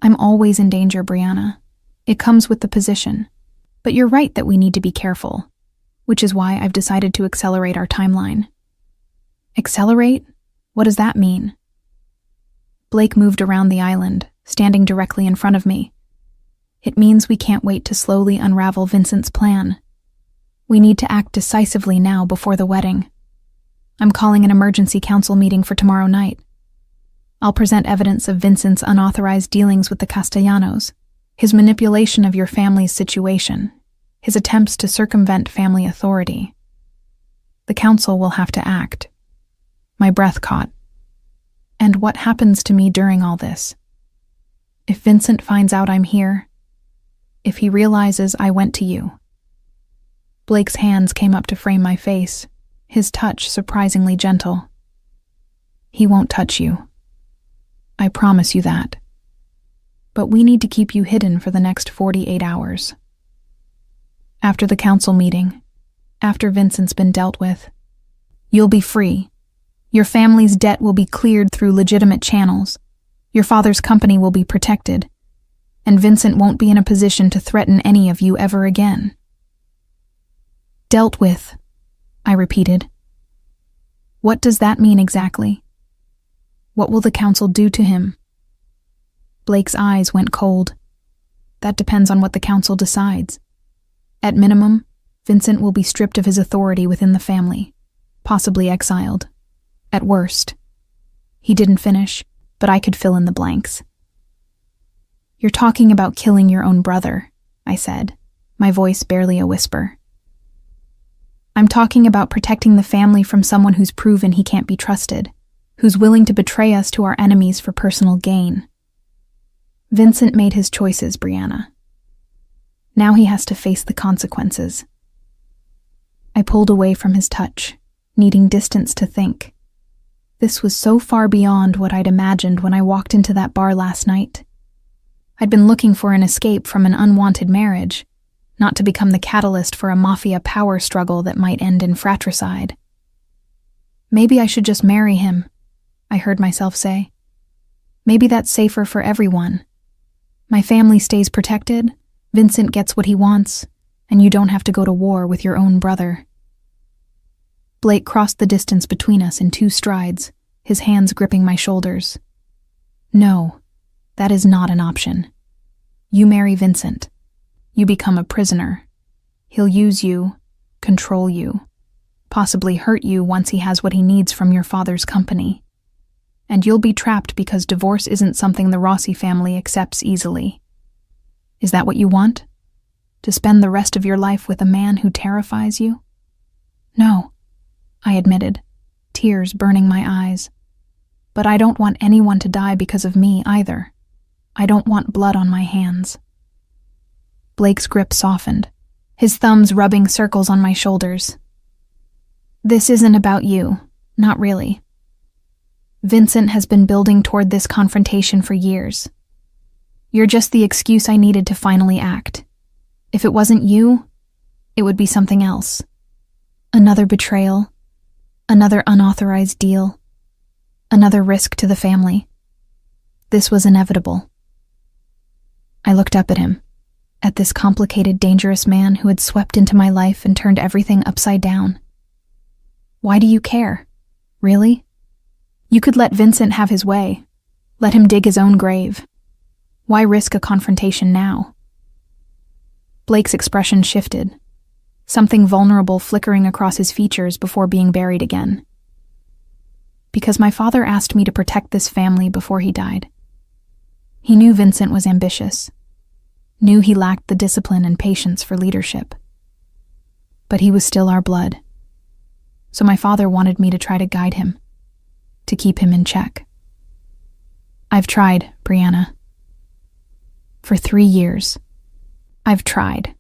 I'm always in danger, Brianna. It comes with the position. But you're right that we need to be careful, which is why I've decided to accelerate our timeline. Accelerate? What does that mean? Blake moved around the island, standing directly in front of me. It means we can't wait to slowly unravel Vincent's plan. We need to act decisively now before the wedding. I'm calling an emergency council meeting for tomorrow night. I'll present evidence of Vincent's unauthorized dealings with the Castellanos, his manipulation of your family's situation, his attempts to circumvent family authority. The council will have to act. My breath caught. And what happens to me during all this? If Vincent finds out I'm here, if he realizes I went to you. Blake's hands came up to frame my face, his touch surprisingly gentle. He won't touch you. I promise you that. But we need to keep you hidden for the next 48 hours. After the council meeting, after Vincent's been dealt with, you'll be free. Your family's debt will be cleared through legitimate channels. Your father's company will be protected. And Vincent won't be in a position to threaten any of you ever again. Dealt with, I repeated. What does that mean exactly? What will the council do to him? Blake's eyes went cold. That depends on what the council decides. At minimum, Vincent will be stripped of his authority within the family, possibly exiled. At worst. He didn't finish, but I could fill in the blanks. You're talking about killing your own brother, I said, my voice barely a whisper. I'm talking about protecting the family from someone who's proven he can't be trusted, who's willing to betray us to our enemies for personal gain. Vincent made his choices, Brianna. Now he has to face the consequences. I pulled away from his touch, needing distance to think. This was so far beyond what I'd imagined when I walked into that bar last night. I'd been looking for an escape from an unwanted marriage, not to become the catalyst for a Mafia power struggle that might end in fratricide. Maybe I should just marry him, I heard myself say. Maybe that's safer for everyone. My family stays protected, Vincent gets what he wants, and you don't have to go to war with your own brother. Blake crossed the distance between us in 2 strides, his hands gripping my shoulders. No, that is not an option. You marry Vincent. You become a prisoner. He'll use you, control you, possibly hurt you once he has what he needs from your father's company. And you'll be trapped because divorce isn't something the Rossi family accepts easily. Is that what you want? To spend the rest of your life with a man who terrifies you? No, I admitted, tears burning my eyes. But I don't want anyone to die because of me either. I don't want blood on my hands. Blake's grip softened, his thumbs rubbing circles on my shoulders. This isn't about you, not really. Vincent has been building toward this confrontation for years. You're just the excuse I needed to finally act. If it wasn't you, it would be something else. Another betrayal, another unauthorized deal, another risk to the family. This was inevitable. I looked up at him, at this complicated, dangerous man who had swept into my life and turned everything upside down. Why do you care? Really? You could let Vincent have his way. Let him dig his own grave. Why risk a confrontation now? Blake's expression shifted, something vulnerable flickering across his features before being buried again. Because my father asked me to protect this family before he died. He knew Vincent was ambitious, knew he lacked the discipline and patience for leadership. But he was still our blood. So my father wanted me to try to guide him, to keep him in check. I've tried, Brianna. For 3 years. I've tried.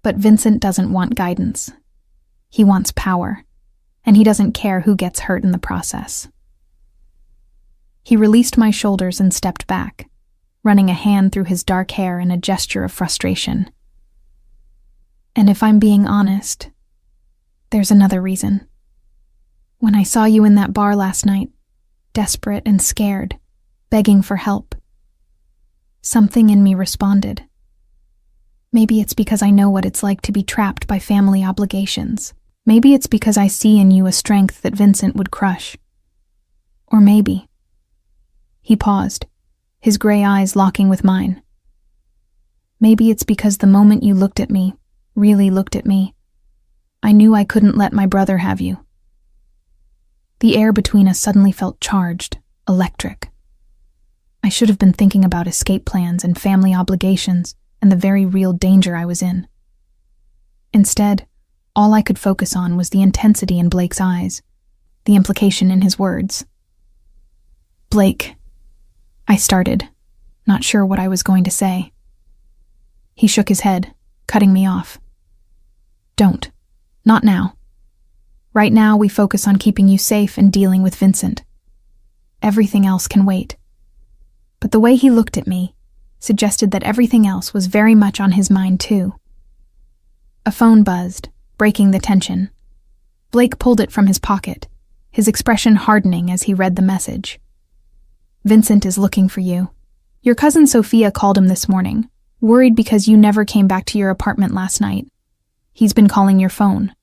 But Vincent doesn't want guidance. He wants power, and he doesn't care who gets hurt in the process. He released my shoulders and stepped back, running a hand through his dark hair in a gesture of frustration. And if I'm being honest, there's another reason. When I saw you in that bar last night, desperate and scared, begging for help, something in me responded. Maybe it's because I know what it's like to be trapped by family obligations. Maybe it's because I see in you a strength that Vincent would crush. Or maybe... He paused, his gray eyes locking with mine. Maybe it's because the moment you looked at me, really looked at me, I knew I couldn't let my brother have you. The air between us suddenly felt charged, electric. I should have been thinking about escape plans and family obligations and the very real danger I was in. Instead, all I could focus on was the intensity in Blake's eyes, the implication in his words. Blake, I started, not sure what I was going to say. He shook his head, cutting me off. Don't. Not now. Right now, we focus on keeping you safe and dealing with Vincent. Everything else can wait. But the way he looked at me suggested that everything else was very much on his mind too. A phone buzzed, breaking the tension. Blake pulled it from his pocket, his expression hardening as he read the message. Vincent is looking for you. Your cousin Sophia called him this morning, worried because you never came back to your apartment last night. He's been calling your phone.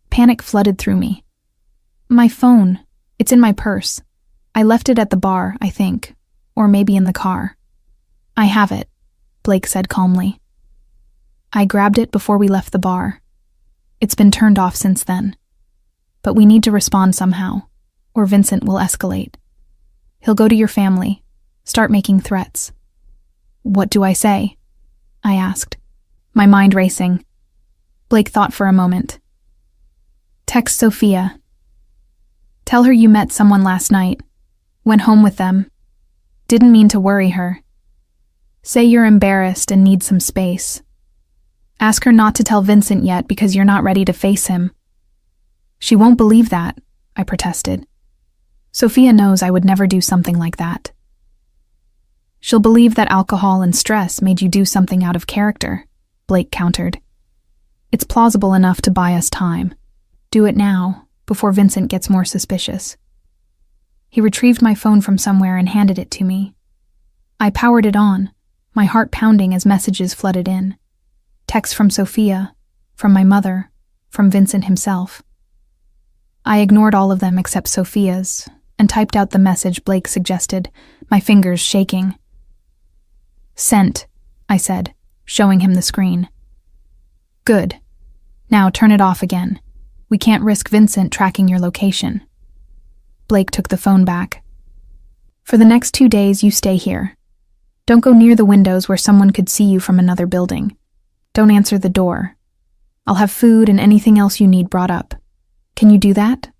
Panic flooded through me. My phone. It's in my purse. I left it at the bar, I think. Or maybe in the car. I have it, Blake said calmly. I grabbed it before we left the bar. It's been turned off since then. But we need to respond somehow, or Vincent will escalate. He'll go to your family, start making threats. What do I say? I asked, my mind racing. Blake thought for a moment. Text Sophia. Tell her you met someone last night, went home with them. Didn't mean to worry her. Say you're embarrassed and need some space. Ask her not to tell Vincent yet because you're not ready to face him. She won't believe that, I protested. Sophia knows I would never do something like that. She'll believe that alcohol and stress made you do something out of character, Blake countered. It's plausible enough to buy us time. Do it now, before Vincent gets more suspicious. He retrieved my phone from somewhere and handed it to me. I powered it on, my heart pounding as messages flooded in. Texts from Sophia, from my mother, from Vincent himself. I ignored all of them except Sophia's, and typed out the message Blake suggested, my fingers shaking. Sent, I said, showing him the screen. Good. Now turn it off again. We can't risk Vincent tracking your location. Blake took the phone back. For the next 2 days, you stay here. Don't go near the windows where someone could see you from another building. Don't answer the door. I'll have food and anything else you need brought up. Can you do that?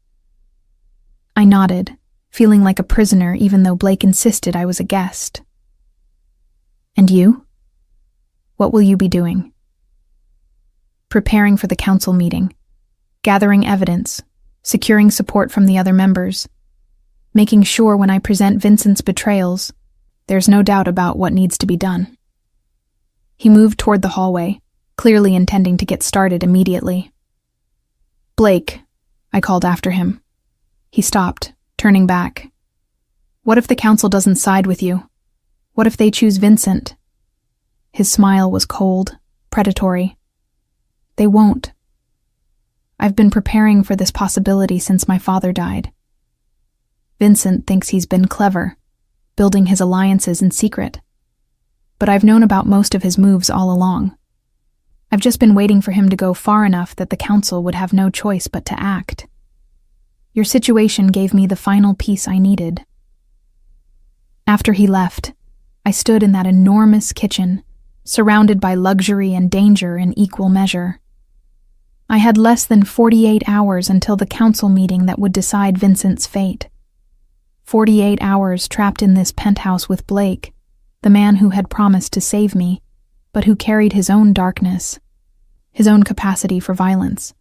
I nodded, feeling like a prisoner even though Blake insisted I was a guest. And you? What will you be doing? Preparing for the council meeting, gathering evidence, securing support from the other members, making sure when I present Vincent's betrayals, there's no doubt about what needs to be done. He moved toward the hallway, clearly intending to get started immediately. Blake, I called after him. He stopped, turning back. What if the council doesn't side with you? What if they choose Vincent? His smile was cold, predatory. They won't. I've been preparing for this possibility since my father died. Vincent thinks he's been clever, building his alliances in secret. But I've known about most of his moves all along. I've just been waiting for him to go far enough that the council would have no choice but to act. Your situation gave me the final piece I needed. After he left, I stood in that enormous kitchen, surrounded by luxury and danger in equal measure. I had less than 48 hours until the council meeting that would decide Vincent's fate. 48 hours trapped in this penthouse with Blake, the man who had promised to save me, but who carried his own darkness, his own capacity for violence.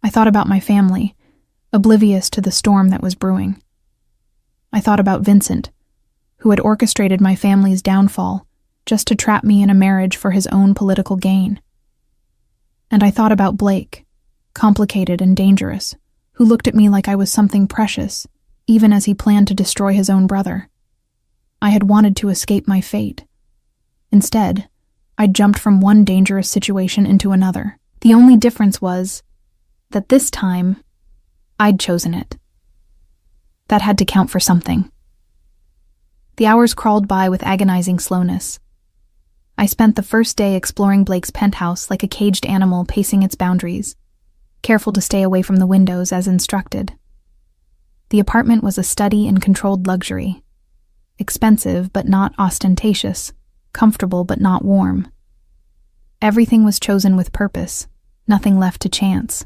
I thought about my family, oblivious to the storm that was brewing. I thought about Vincent, who had orchestrated my family's downfall just to trap me in a marriage for his own political gain. And I thought about Blake, complicated and dangerous, who looked at me like I was something precious, even as he planned to destroy his own brother. I had wanted to escape my fate. Instead, I jumped from one dangerous situation into another. The only difference was that this time, I'd chosen it. That had to count for something. The hours crawled by with agonizing slowness. I spent the first day exploring Blake's penthouse like a caged animal pacing its boundaries, careful to stay away from the windows as instructed. The apartment was a study in controlled luxury. Expensive but not ostentatious, comfortable but not warm. Everything was chosen with purpose, nothing left to chance.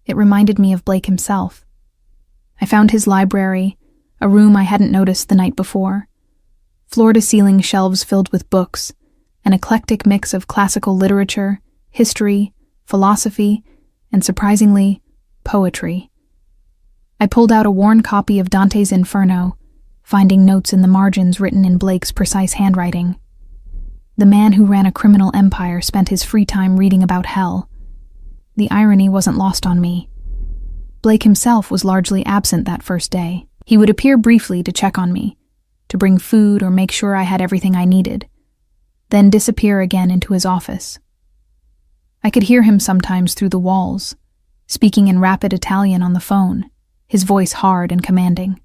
It reminded me of Blake himself. I found his library, a room I hadn't noticed the night before. Floor-to-ceiling shelves filled with books, an eclectic mix of classical literature, history, philosophy, and surprisingly, poetry. I pulled out a worn copy of Dante's Inferno, finding notes in the margins written in Blake's precise handwriting. The man who ran a criminal empire spent his free time reading about hell. The irony wasn't lost on me. Blake himself was largely absent that first day. He would appear briefly to check on me, to bring food or make sure I had everything I needed, then disappear again into his office. I could hear him sometimes through the walls, speaking in rapid Italian on the phone, his voice hard and commanding.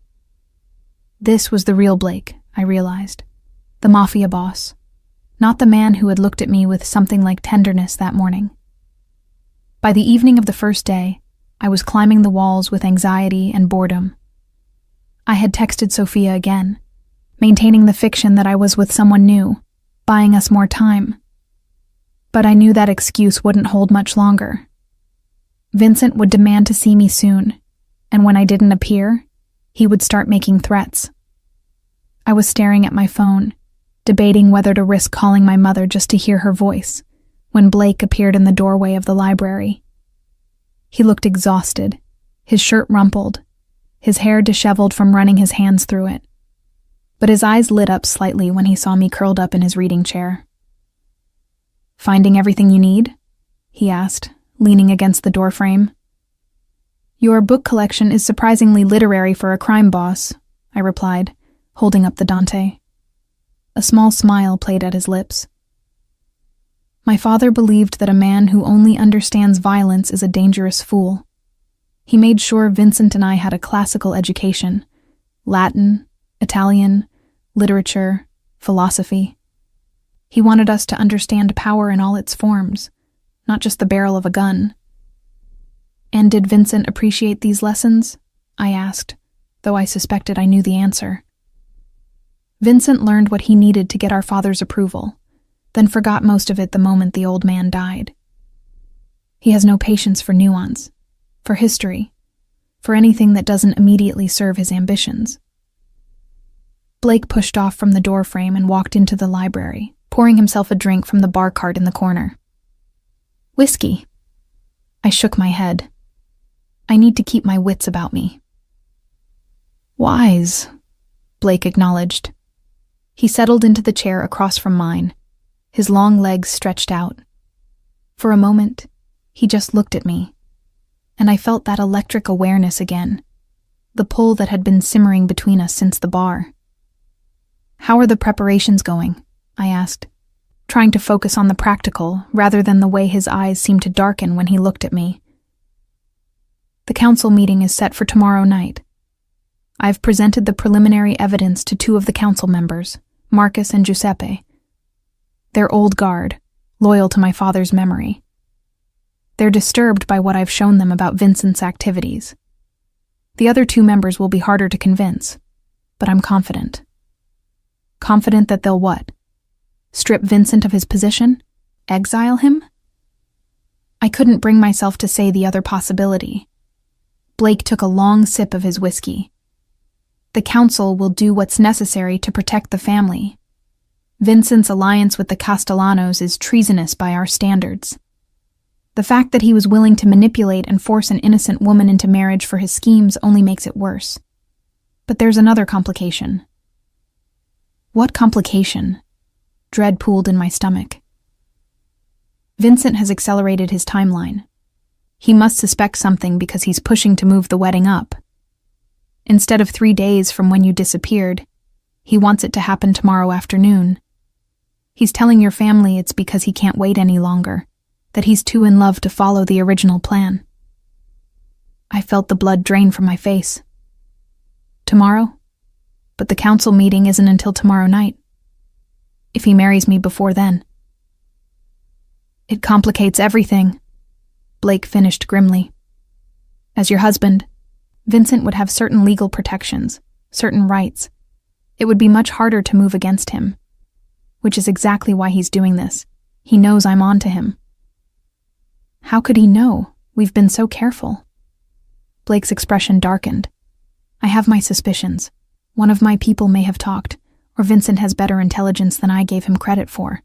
This was the real Blake, I realized. The Mafia boss, not the man who had looked at me with something like tenderness that morning. By the evening of the first day, I was climbing the walls with anxiety and boredom. I had texted Sophia again, maintaining the fiction that I was with someone new, buying us more time. But I knew that excuse wouldn't hold much longer. Vincent would demand to see me soon, and when I didn't appear, he would start making threats. I was staring at my phone, debating whether to risk calling my mother just to hear her voice, when Blake appeared in the doorway of the library. He looked exhausted, his shirt rumpled, his hair disheveled from running his hands through it. But his eyes lit up slightly when he saw me curled up in his reading chair. "Finding everything you need?" he asked, leaning against the doorframe. "Your book collection is surprisingly literary for a crime boss," I replied, holding up the Dante. A small smile played at his lips. My father believed that a man who only understands violence is a dangerous fool. He made sure Vincent and I had a classical education: Latin, Italian, literature, philosophy. He wanted us to understand power in all its forms, not just the barrel of a gun. "And did Vincent appreciate these lessons?" I asked, though I suspected I knew the answer. Vincent learned what he needed to get our father's approval, then forgot most of it the moment the old man died. He has no patience for nuance, for history, for anything that doesn't immediately serve his ambitions. Blake pushed off from the doorframe and walked into the library, pouring himself a drink from the bar cart in the corner. "Whiskey." I shook my head. I need to keep my wits about me. "Wise," Blake acknowledged. He settled into the chair across from mine, his long legs stretched out. For a moment, he just looked at me, and I felt that electric awareness again, the pull that had been simmering between us since the bar. "How are the preparations going?" I asked, trying to focus on the practical rather than the way his eyes seemed to darken when he looked at me. "The council meeting is set for tomorrow night. I've presented the preliminary evidence to 2 of the council members, Marcus and Giuseppe. They're old guard, loyal to my father's memory. They're disturbed by what I've shown them about Vincent's activities. The other 2 members will be harder to convince, but I'm confident. Confident that they'll what? Strip Vincent of his position? Exile him? I couldn't bring myself to say the other possibility. Blake took a long sip of his whiskey. The council will do what's necessary to protect the family. Vincent's alliance with the Castellanos is treasonous by our standards. The fact that he was willing to manipulate and force an innocent woman into marriage for his schemes only makes it worse. But there's another complication. What complication? Dread pooled in my stomach. Vincent has accelerated his timeline. He must suspect something because he's pushing to move the wedding up. Instead of 3 days from when you disappeared, he wants it to happen tomorrow afternoon. He's telling your family it's because he can't wait any longer, that he's too in love to follow the original plan. I felt the blood drain from my face. Tomorrow? But the council meeting isn't until tomorrow night. If he marries me before then. It complicates everything, Blake finished grimly. As your husband, Vincent would have certain legal protections, certain rights. It would be much harder to move against him. Which is exactly why he's doing this. He knows I'm on to him. How could he know? We've been so careful. Blake's expression darkened. I have my suspicions. One of my people may have talked, or Vincent has better intelligence than I gave him credit for.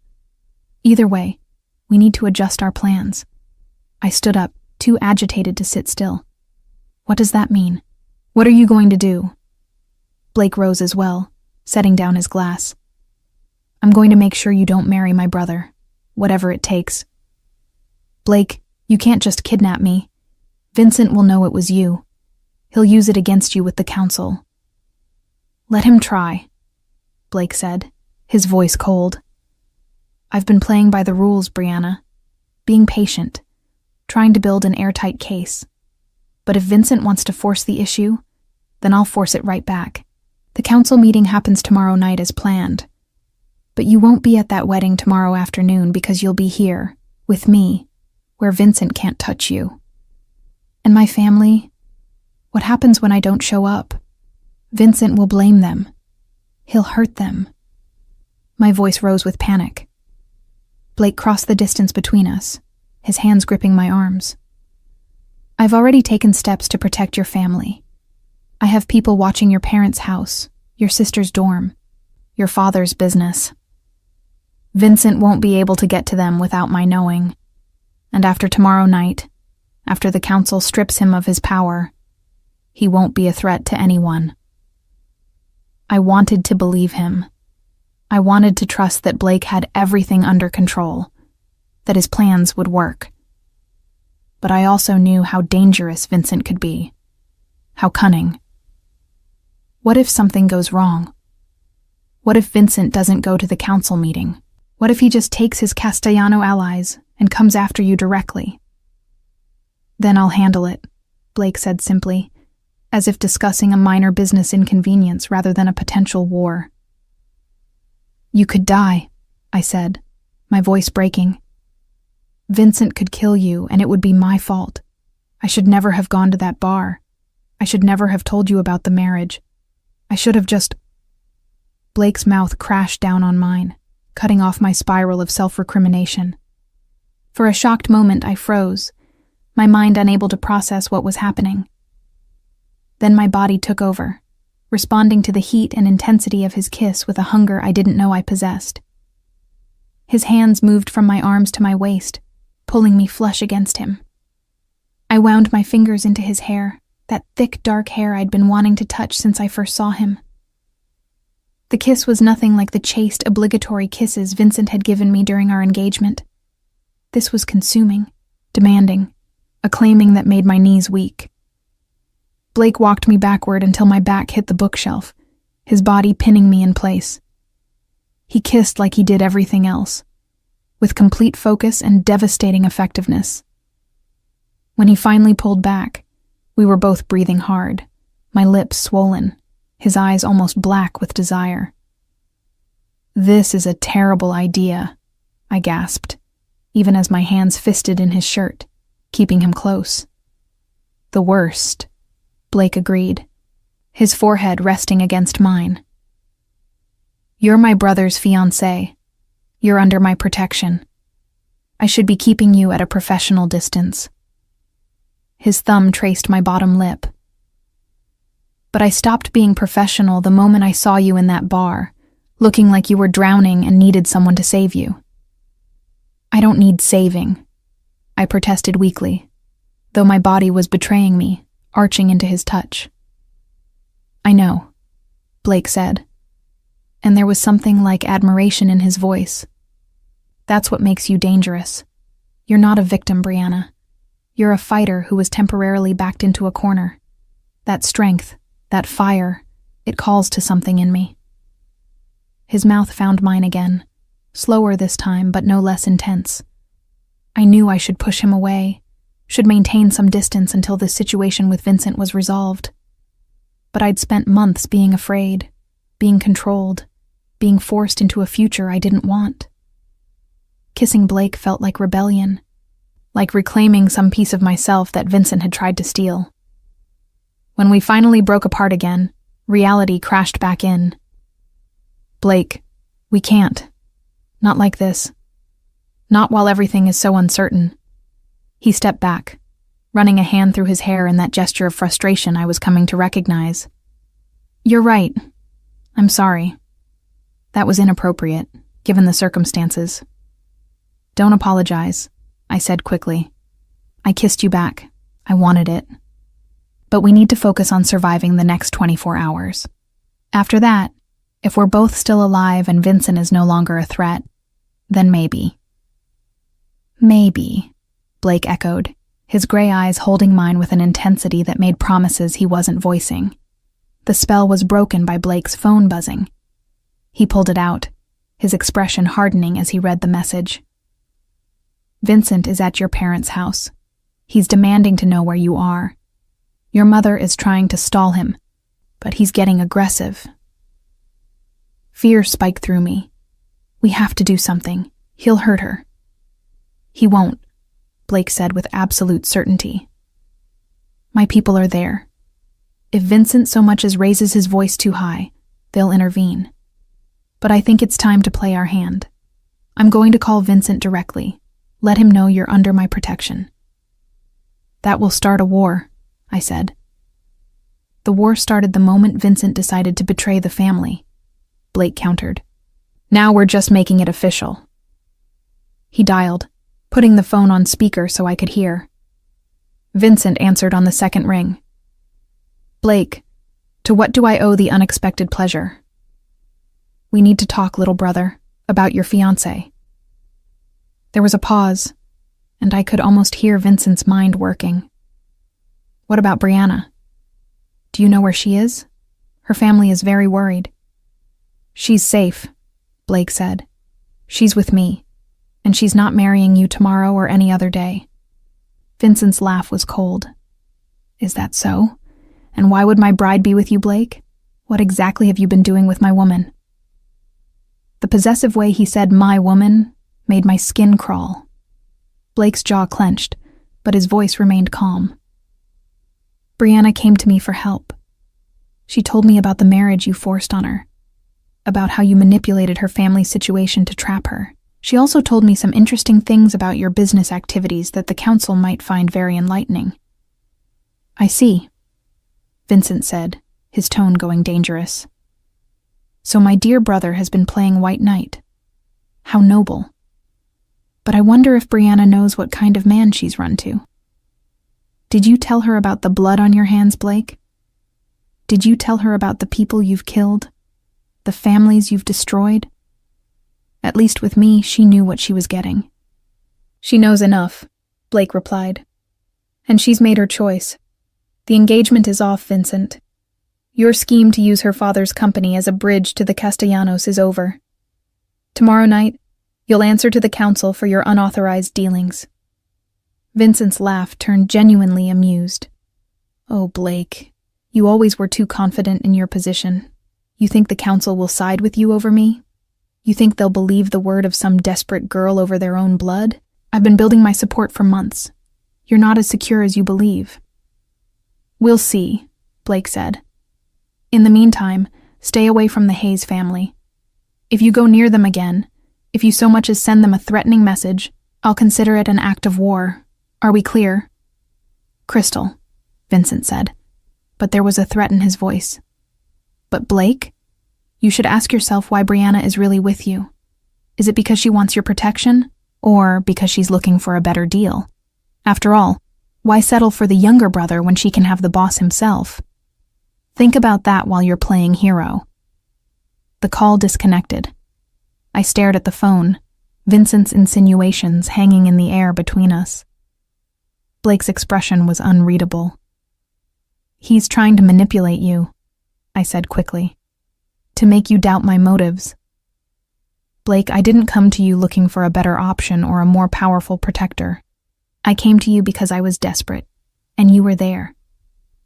Either way, we need to adjust our plans. I stood up, too agitated to sit still. What does that mean? What are you going to do? Blake rose as well, setting down his glass. I'm going to make sure you don't marry my brother, whatever it takes. Blake, you can't just kidnap me. Vincent will know it was you. He'll use it against you with the council. Let him try, Blake said, his voice cold. I've been playing by the rules, Brianna. Being patient, trying to build an airtight case. But if Vincent wants to force the issue, then I'll force it right back. The council meeting happens tomorrow night as planned. But you won't be at that wedding tomorrow afternoon because you'll be here, with me, where Vincent can't touch you. And my family? What happens when I don't show up? Vincent will blame them. He'll hurt them. My voice rose with panic. Blake crossed the distance between us, his hands gripping my arms. I've already taken steps to protect your family. I have people watching your parents' house, your sister's dorm, your father's business. Vincent won't be able to get to them without my knowing. And after tomorrow night, after the council strips him of his power, he won't be a threat to anyone. I wanted to believe him. I wanted to trust that Blake had everything under control, that his plans would work. But I also knew how dangerous Vincent could be, how cunning. What if something goes wrong? What if Vincent doesn't go to the council meeting? What if he just takes his Castellano allies and comes after you directly? Then I'll handle it, Blake said simply, as if discussing a minor business inconvenience rather than a potential war. You could die, I said, my voice breaking. Vincent could kill you, and it would be my fault. I should never have gone to that bar. I should never have told you about the marriage. I should have just... Blake's mouth crashed down on mine, cutting off my spiral of self-recrimination. For a shocked moment, I froze, my mind unable to process what was happening. Then my body took over, responding to the heat and intensity of his kiss with a hunger I didn't know I possessed. His hands moved from my arms to my waist, pulling me flush against him. I wound my fingers into his hair, that thick, dark hair I'd been wanting to touch since I first saw him. The kiss was nothing like the chaste, obligatory kisses Vincent had given me during our engagement. This was consuming, demanding, a claiming that made my knees weak. Blake walked me backward until my back hit the bookshelf, his body pinning me in place. He kissed like he did everything else, with complete focus and devastating effectiveness. When he finally pulled back, we were both breathing hard, my lips swollen, his eyes almost black with desire. This is a terrible idea, I gasped, even as my hands fisted in his shirt, keeping him close. The worst, Blake agreed, his forehead resting against mine. You're my brother's fiancée. You're under my protection. I should be keeping you at a professional distance. His thumb traced my bottom lip. But I stopped being professional the moment I saw you in that bar, looking like you were drowning and needed someone to save you. I don't need saving, I protested weakly, though my body was betraying me, arching into his touch. I know, Blake said, and there was something like admiration in his voice. That's what makes you dangerous. You're not a victim, Brianna. You're a fighter who was temporarily backed into a corner. That strength, that fire, it calls to something in me. His mouth found mine again, slower this time, but no less intense. I knew I should push him away, should maintain some distance until the situation with Vincent was resolved. But I'd spent months being afraid, being controlled, being forced into a future I didn't want. Kissing Blake felt like rebellion, like reclaiming some piece of myself that Vincent had tried to steal. When we finally broke apart again, reality crashed back in. Blake, we can't. Not like this. Not while everything is so uncertain. He stepped back, running a hand through his hair in that gesture of frustration I was coming to recognize. You're right. I'm sorry. That was inappropriate, given the circumstances. Don't apologize, I said quickly. I kissed you back. I wanted it. But we need to focus on surviving the next 24 hours. After that, if we're both still alive and Vincent is no longer a threat, then maybe. Maybe, Blake echoed, his gray eyes holding mine with an intensity that made promises he wasn't voicing. The spell was broken by Blake's phone buzzing. He pulled it out, his expression hardening as he read the message. Vincent is at your parents' house. He's demanding to know where you are. Your mother is trying to stall him, but he's getting aggressive. Fear spiked through me. We have to do something. He'll hurt her. He won't, Blake said with absolute certainty. My people are there. If Vincent so much as raises his voice too high, they'll intervene. But I think it's time to play our hand. I'm going to call Vincent directly. Let him know you're under my protection. That will start a war, I said. The war started the moment Vincent decided to betray the family, Blake countered. Now we're just making it official. He dialed, putting the phone on speaker so I could hear. Vincent answered on the second ring. Blake, to what do I owe the unexpected pleasure? We need to talk, little brother, about your fiancé. There was a pause, and I could almost hear Vincent's mind working. What about Brianna? Do you know where she is? Her family is very worried. She's safe, Blake said. She's with me, and she's not marrying you tomorrow or any other day. Vincent's laugh was cold. Is that so? And why would my bride be with you, Blake? What exactly have you been doing with my woman? The possessive way he said my woman made my skin crawl. Blake's jaw clenched, but his voice remained calm. Brianna came to me for help. She told me about the marriage you forced on her, about how you manipulated her family's situation to trap her. She also told me some interesting things about your business activities that the council might find very enlightening. I see, Vincent said, his tone going dangerous. So my dear brother has been playing White Knight. How noble. But I wonder if Brianna knows what kind of man she's run to. Did you tell her about the blood on your hands, Blake? Did you tell her about the people you've killed? The families you've destroyed? At least with me, she knew what she was getting. She knows enough, Blake replied. And she's made her choice. The engagement is off, Vincent. Your scheme to use her father's company as a bridge to the Castellanos is over. Tomorrow night, you'll answer to the council for your unauthorized dealings. Vincent's laugh turned genuinely amused. Oh, Blake, you always were too confident in your position. You think the council will side with you over me? You think they'll believe the word of some desperate girl over their own blood? I've been building my support for months. You're not as secure as you believe. We'll see, Blake said. In the meantime, stay away from the Hayes family. If you go near them again, If you so much as send them a threatening message, I'll consider it an act of war. Are we clear?" "Crystal," Vincent said, but there was a threat in his voice. "But Blake? You should ask yourself why Brianna is really with you. Is it because she wants your protection, or because she's looking for a better deal? After all, why settle for the younger brother when she can have the boss himself? Think about that while you're playing hero." The call disconnected. I stared at the phone, Vincent's insinuations hanging in the air between us. Blake's expression was unreadable. "He's trying to manipulate you," I said quickly, "to make you doubt my motives. Blake, I didn't come to you looking for a better option or a more powerful protector. I came to you because I was desperate, and you were there."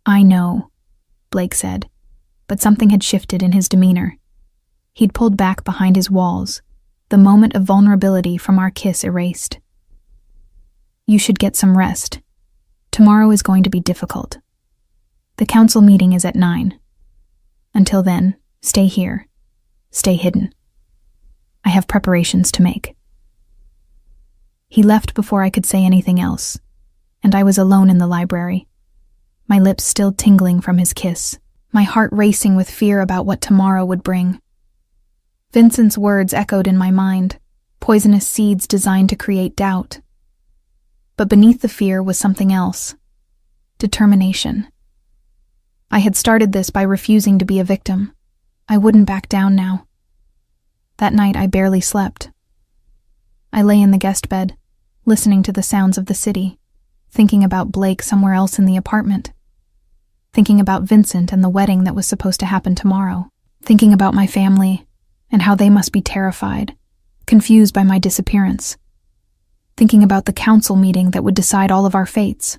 "I know," Blake said, but something had shifted in his demeanor. He'd pulled back behind his walls, the moment of vulnerability from our kiss erased. "You should get some rest. Tomorrow is going to be difficult. The council meeting is at 9. Until then, stay here. Stay hidden. I have preparations to make." He left before I could say anything else, and I was alone in the library, my lips still tingling from his kiss, my heart racing with fear about what tomorrow would bring. Vincent's words echoed in my mind, poisonous seeds designed to create doubt. But beneath the fear was something else: determination. I had started this by refusing to be a victim. I wouldn't back down now. That night I barely slept. I lay in the guest bed, listening to the sounds of the city, thinking about Blake somewhere else in the apartment, thinking about Vincent and the wedding that was supposed to happen tomorrow, thinking about my family and how they must be terrified, confused by my disappearance, thinking about the council meeting that would decide all of our fates.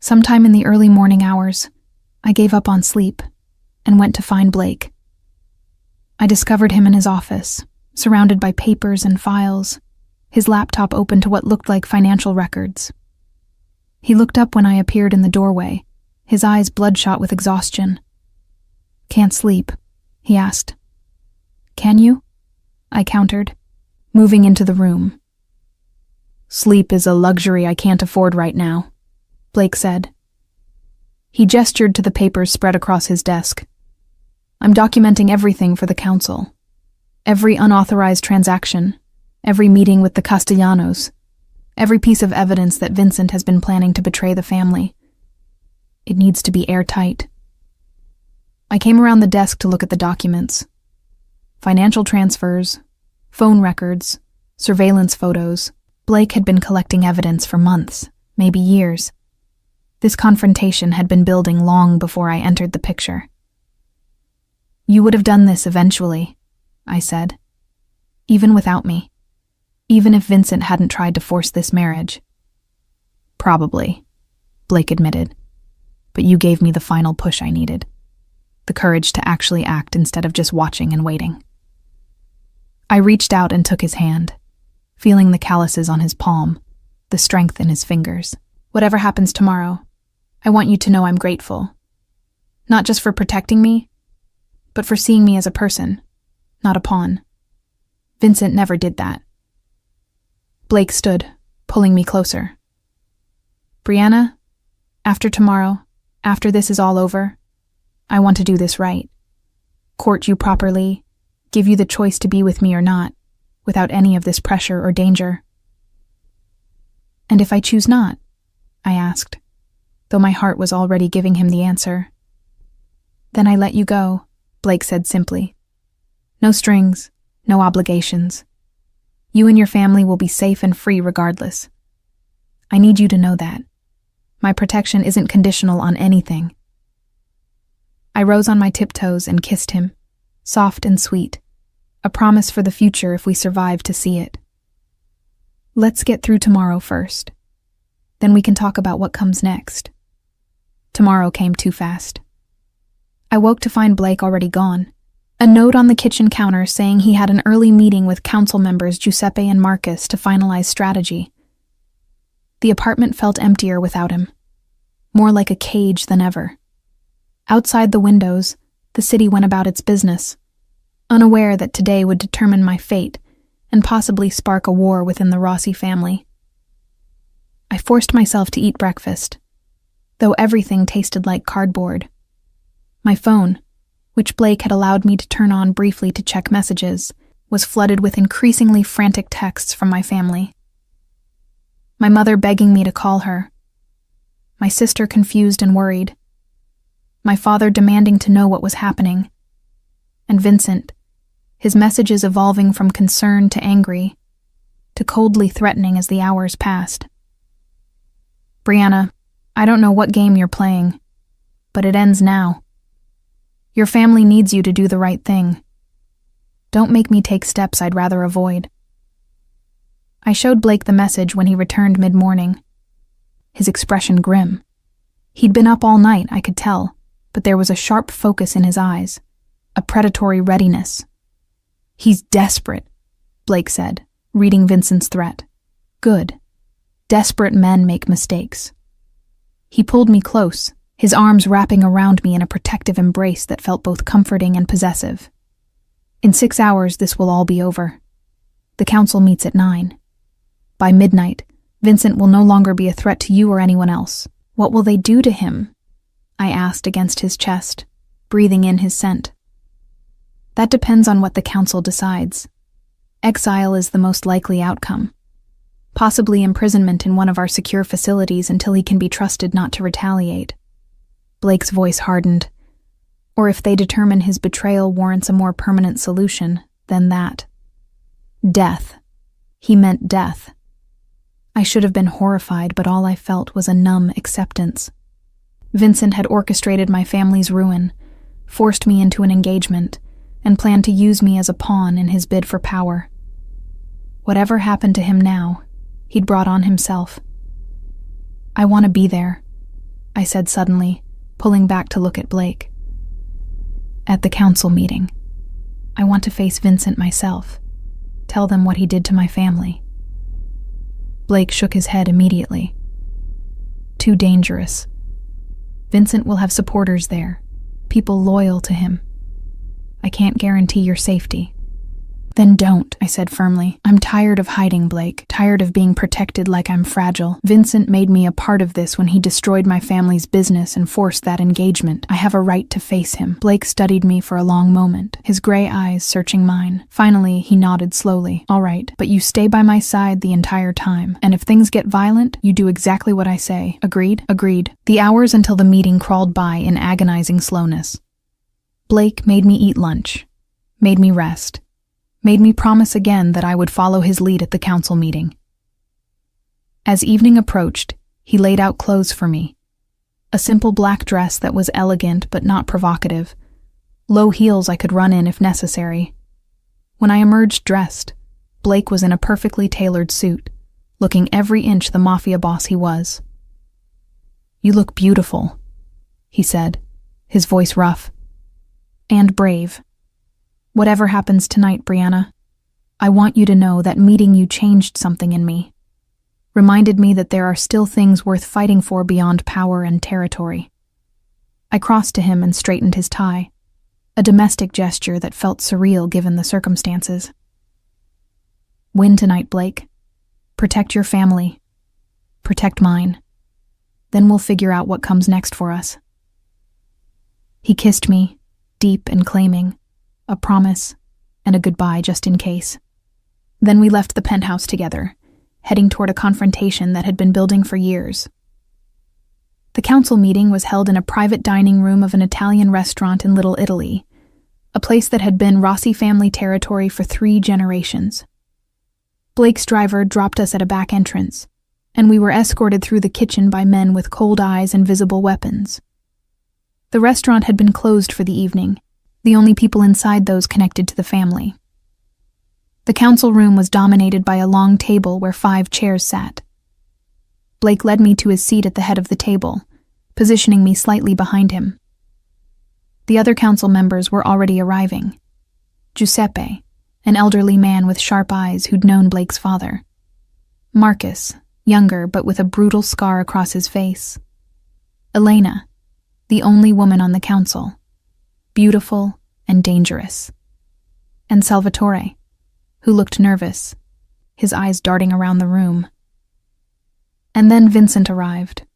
Sometime in the early morning hours, I gave up on sleep and went to find Blake. I discovered him in his office, surrounded by papers and files, his laptop open to what looked like financial records. He looked up when I appeared in the doorway, his eyes bloodshot with exhaustion. "Can't sleep?" he asked. "Can you?" I countered, moving into the room. "Sleep is a luxury I can't afford right now," Blake said. He gestured to the papers spread across his desk. "I'm documenting everything for the council. Every unauthorized transaction, every meeting with the Castellanos, every piece of evidence that Vincent has been planning to betray the family. It needs to be airtight." I came around the desk to look at the documents. Financial transfers, phone records, surveillance photos. Blake had been collecting evidence for months, maybe years. This confrontation had been building long before I entered the picture. "You would have done this eventually," I said. "Even without me. Even if Vincent hadn't tried to force this marriage." "Probably," Blake admitted. "But you gave me the final push I needed. The courage to actually act instead of just watching and waiting." I reached out and took his hand, feeling the calluses on his palm, the strength in his fingers. "Whatever happens tomorrow, I want you to know I'm grateful. Not just for protecting me, but for seeing me as a person, not a pawn. Vincent never did that." Blake stood, pulling me closer. "Brianna, after tomorrow, after this is all over, I want to do this right. Court you properly, give you the choice to be with me or not, without any of this pressure or danger." "And if I choose not?" I asked, though my heart was already giving him the answer. "Then I let you go," Blake said simply. "No strings, no obligations. You and your family will be safe and free regardless. I need you to know that. My protection isn't conditional on anything." I rose on my tiptoes and kissed him, soft and sweet, a promise for the future if we survive to see it. "Let's get through tomorrow first. Then we can talk about what comes next." Tomorrow came too fast. I woke to find Blake already gone. A note on the kitchen counter saying he had an early meeting with council members Giuseppe and Marcus to finalize strategy. The apartment felt emptier without him, more like a cage than ever. Outside the windows, the city went about its business, unaware that today would determine my fate and possibly spark a war within the Rossi family. I forced myself to eat breakfast, though everything tasted like cardboard. My phone, which Blake had allowed me to turn on briefly to check messages, was flooded with increasingly frantic texts from my family. My mother begging me to call her. My sister confused and worried. My father demanding to know what was happening. And Vincent, his messages evolving from concern to angry, to coldly threatening as the hours passed. "Brianna, I don't know what game you're playing, but it ends now. Your family needs you to do the right thing. Don't make me take steps I'd rather avoid." I showed Blake the message when he returned mid-morning, his expression grim. He'd been up all night, I could tell, but there was a sharp focus in his eyes, a predatory readiness. "He's desperate," Blake said, reading Vincent's threat. "Good. Desperate men make mistakes." He pulled me close, his arms wrapping around me in a protective embrace that felt both comforting and possessive. "In 6 hours, this will all be over. The council meets at 9. By midnight, Vincent will no longer be a threat to you or anyone else. What will they do to him?" I asked against his chest, breathing in his scent. "That depends on what the council decides. Exile is the most likely outcome. Possibly imprisonment in one of our secure facilities until he can be trusted not to retaliate." Blake's voice hardened. "Or if they determine his betrayal warrants a more permanent solution, then that." Death. He meant death. I should have been horrified, but all I felt was a numb acceptance. Vincent had orchestrated my family's ruin, forced me into an engagement, and planned to use me as a pawn in his bid for power. Whatever happened to him now, he'd brought on himself. "I want to be there," I said suddenly, pulling back to look at Blake. "At the council meeting. I want to face Vincent myself, tell them what he did to my family." Blake shook his head immediately. "Too dangerous. Vincent will have supporters there, people loyal to him. I can't guarantee your safety." "Then don't," I said firmly. "I'm tired of hiding, Blake, tired of being protected like I'm fragile. Vincent made me a part of this when he destroyed my family's business and forced that engagement. I have a right to face him." Blake studied me for a long moment, his gray eyes searching mine. Finally, he nodded slowly. "All right, but you stay by my side the entire time, and if things get violent, you do exactly what I say. Agreed?" "Agreed." The hours until the meeting crawled by in agonizing slowness. Blake made me eat lunch, made me rest, made me promise again that I would follow his lead at the council meeting. As evening approached, he laid out clothes for me. A simple black dress that was elegant but not provocative. Low heels I could run in if necessary. When I emerged dressed, Blake was in a perfectly tailored suit, looking every inch the Mafia boss he was. "You look beautiful," he said, his voice rough. "And brave. Whatever happens tonight, Brianna, I want you to know that meeting you changed something in me. Reminded me that there are still things worth fighting for beyond power and territory." I crossed to him and straightened his tie, a domestic gesture that felt surreal given the circumstances. "Win tonight, Blake. Protect your family. Protect mine. Then we'll figure out what comes next for us." He kissed me, deep and claiming, a promise, and a goodbye just in case. Then we left the penthouse together, heading toward a confrontation that had been building for years. The council meeting was held in a private dining room of an Italian restaurant in Little Italy, a place that had been Rossi family territory for 3 generations. Blake's driver dropped us at a back entrance, and we were escorted through the kitchen by men with cold eyes and visible weapons. The restaurant had been closed for the evening, the only people inside those connected to the family. The council room was dominated by a long table where 5 chairs sat. Blake led me to his seat at the head of the table, positioning me slightly behind him. The other council members were already arriving. Giuseppe, an elderly man with sharp eyes who'd known Blake's father. Marcus, younger but with a brutal scar across his face. Elena, the only woman on the council, beautiful and dangerous. And Salvatore, who looked nervous, his eyes darting around the room. And then Vincent arrived.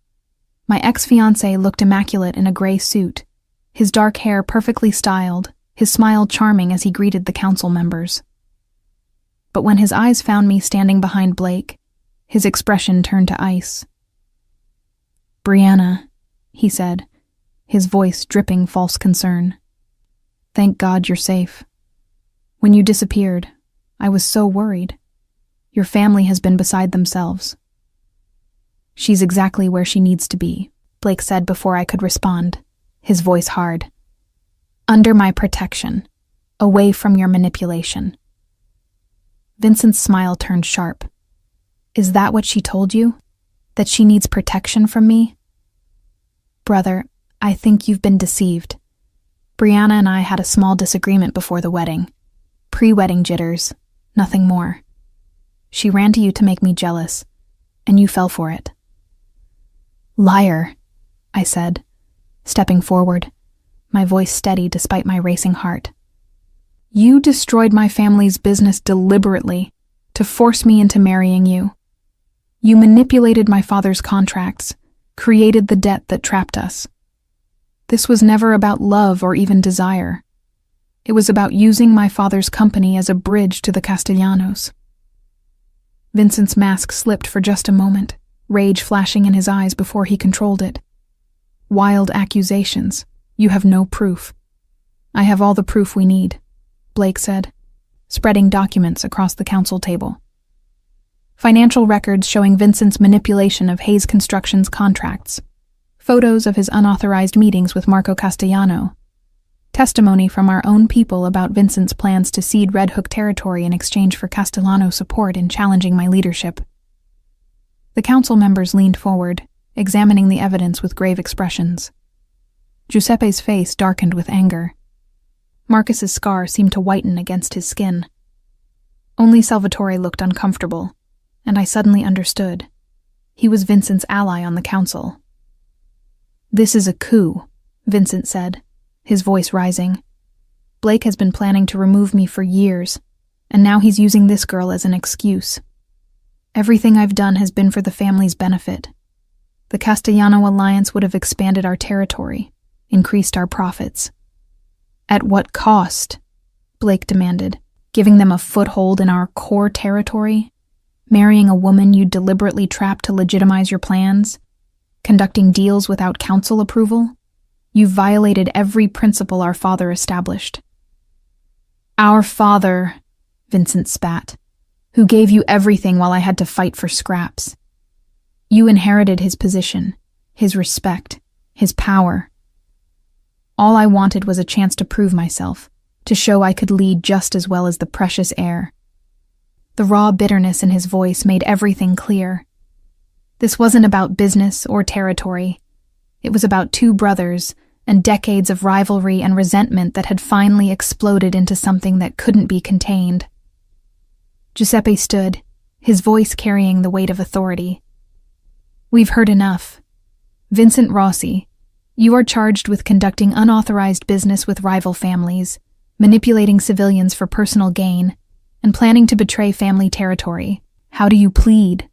My ex-fiancé looked immaculate in a gray suit, his dark hair perfectly styled, his smile charming as he greeted the council members. But when his eyes found me standing behind Blake, his expression turned to ice. "Brianna," he said, his voice dripping false concern. "Thank God you're safe. When you disappeared, I was so worried. Your family has been beside themselves." "She's exactly where she needs to be," Blake said before I could respond, his voice hard. "Under my protection, away from your manipulation." Vincent's smile turned sharp. "Is that what she told you? That she needs protection from me?" "Brother, I think you've been deceived. Brianna and I had a small disagreement before the wedding. Pre-wedding jitters, nothing more. She ran to you to make me jealous, and you fell for it." "Liar," I said, stepping forward, my voice steady despite my racing heart. "You destroyed my family's business deliberately to force me into marrying you. You manipulated my father's contracts, created the debt that trapped us. This was never about love or even desire. It was about using my father's company as a bridge to the Castellanos." Vincent's mask slipped for just a moment, rage flashing in his eyes before he controlled it. "Wild accusations. You have no proof." "I have all the proof we need," Blake said, spreading documents across the council table. Financial records showing Vincent's manipulation of Hayes Construction's contracts, photos of his unauthorized meetings with Marco Castellano, testimony from our own people about Vincent's plans to cede Red Hook territory in exchange for Castellano support in challenging my leadership. The council members leaned forward, examining the evidence with grave expressions. Giuseppe's face darkened with anger. Marcus's scar seemed to whiten against his skin. Only Salvatore looked uncomfortable, and I suddenly understood. He was Vincent's ally on the council. "This is a coup," Vincent said, his voice rising. "Blake has been planning to remove me for years, and now he's using this girl as an excuse. Everything I've done has been for the family's benefit. The Castellano alliance would have expanded our territory, increased our profits." "At what cost?" Blake demanded, "giving them a foothold in our core territory? Marrying a woman you deliberately trapped to legitimize your plans? Conducting deals without council approval? You've violated every principle our father established." "Our father," Vincent spat, "who gave you everything while I had to fight for scraps. You inherited his position, his respect, his power. All I wanted was a chance to prove myself, to show I could lead just as well as the precious heir." The raw bitterness in his voice made everything clear. This wasn't about business or territory. It was about two brothers and decades of rivalry and resentment that had finally exploded into something that couldn't be contained. Giuseppe stood, his voice carrying the weight of authority. "We've heard enough. Vincent Rossi, you are charged with conducting unauthorized business with rival families, manipulating civilians for personal gain, and planning to betray family territory. How do you plead?"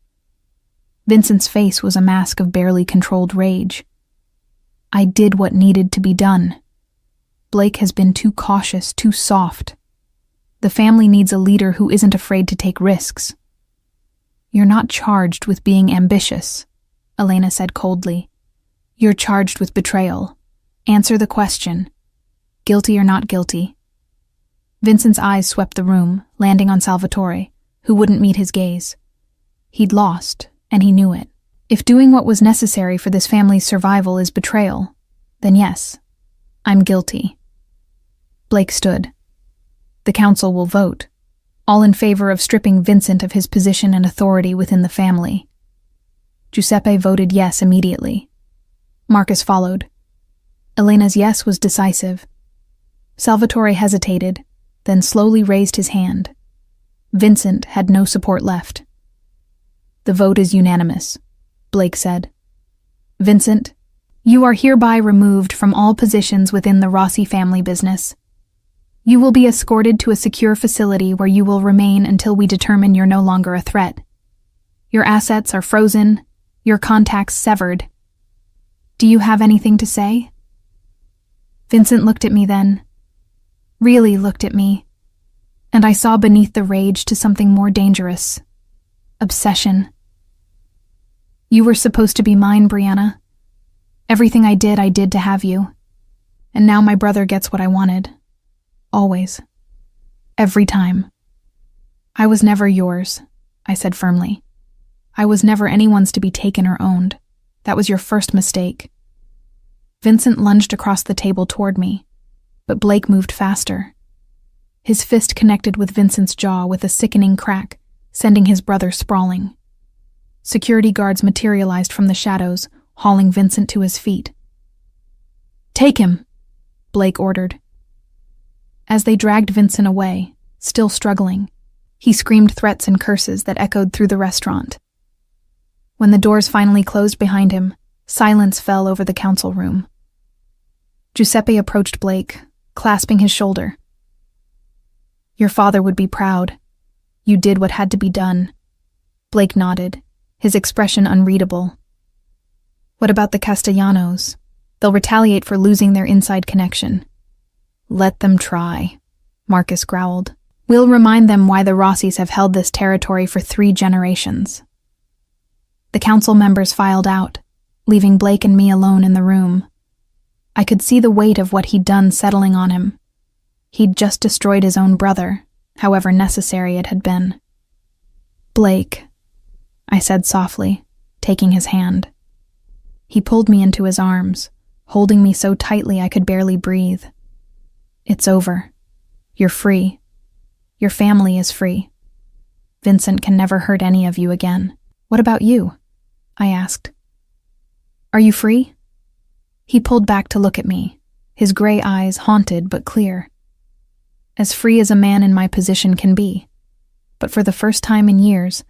Vincent's face was a mask of barely controlled rage. "I did what needed to be done. Blake has been too cautious, too soft. The family needs a leader who isn't afraid to take risks." "You're not charged with being ambitious," Elena said coldly. "You're charged with betrayal. Answer the question. Guilty or not guilty?" Vincent's eyes swept the room, landing on Salvatore, who wouldn't meet his gaze. He'd lost, and he knew it. If doing what was necessary for this family's survival is betrayal, then yes, I'm guilty. Blake stood. "The council will vote, all in favor of stripping Vincent of his position and authority within the family." Giuseppe voted yes immediately. Marcus followed. Elena's yes was decisive. Salvatore hesitated, then slowly raised his hand. Vincent had no support left. "The vote is unanimous," Blake said. "Vincent, you are hereby removed from all positions within the Rossi family business." You will be escorted to a secure facility where you will remain until we determine you're no longer a threat. Your assets are frozen, your contacts severed. Do you have anything to say?" Vincent looked at me then, really looked at me, and I saw beneath the rage to something more dangerous: obsession. "You were supposed to be mine, Brianna. Everything I did to have you. And now my brother gets what I wanted. Always. Every time." "I was never yours," I said firmly. "I was never anyone's to be taken or owned. That was your first mistake." Vincent lunged across the table toward me, but Blake moved faster. His fist connected with Vincent's jaw with a sickening crack, sending his brother sprawling. Security guards materialized from the shadows, hauling Vincent to his feet. "Take him," Blake ordered. As they dragged Vincent away, still struggling, he screamed threats and curses that echoed through the restaurant. When the doors finally closed behind him, silence fell over the council room. Giuseppe approached Blake, clasping his shoulder. "Your father would be proud. You did what had to be done." Blake nodded, his expression unreadable. "What about the Castellanos? They'll retaliate for losing their inside connection." "Let them try," Marcus growled. "We'll remind them why the Rossis have held this territory for 3 generations." The council members filed out, leaving Blake and me alone in the room. I could see the weight of what he'd done settling on him. He'd just destroyed his own brother, however necessary it had been. "Blake," I said softly, taking his hand. He pulled me into his arms, holding me so tightly I could barely breathe. "It's over. You're free. Your family is free. Vincent can never hurt any of you again." "What about you?" I asked. "Are you free?" He pulled back to look at me, his gray eyes haunted but clear. "As free as a man in my position can be. But for the first time in years,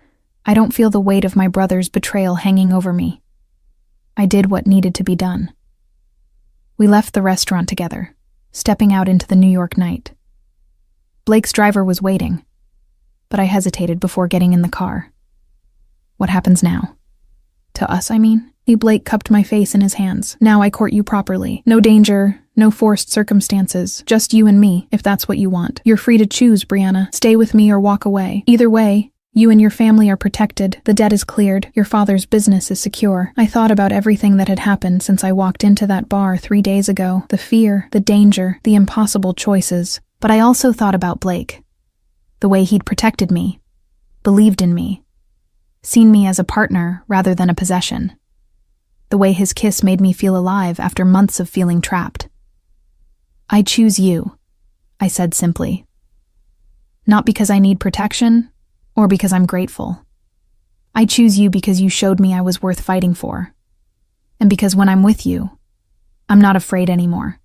I don't feel the weight of my brother's betrayal hanging over me. I did what needed to be done." We left the restaurant together, stepping out into the New York night. Blake's driver was waiting, but I hesitated before getting in the car. "What happens now?" "To us, I mean?" Blake cupped my face in his hands. "Now I court you properly. No danger, no forced circumstances. Just you and me, if that's what you want. You're free to choose, Brianna. Stay with me or walk away. Either way, you and your family are protected. The debt is cleared. Your father's business is secure." I thought about everything that had happened since I walked into that bar 3 days ago. The fear, the danger, the impossible choices. But I also thought about Blake. The way he'd protected me, believed in me, seen me as a partner rather than a possession. The way his kiss made me feel alive after months of feeling trapped. "I choose you," I said simply. "Not because I need protection, or because I'm grateful. I choose you because you showed me I was worth fighting for. And because when I'm with you, I'm not afraid anymore.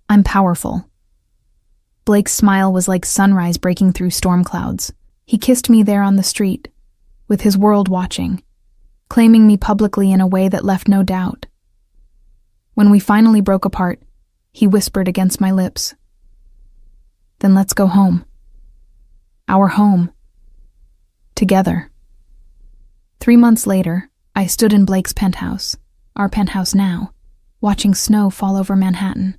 I'm powerful." Blake's smile was like sunrise breaking through storm clouds. He kissed me there on the street, with his world watching, claiming me publicly in a way that left no doubt. When we finally broke apart, he whispered against my lips, "Then let's go home. Our home. Together." 3 months later, I stood in Blake's penthouse, our penthouse now, watching snow fall over Manhattan.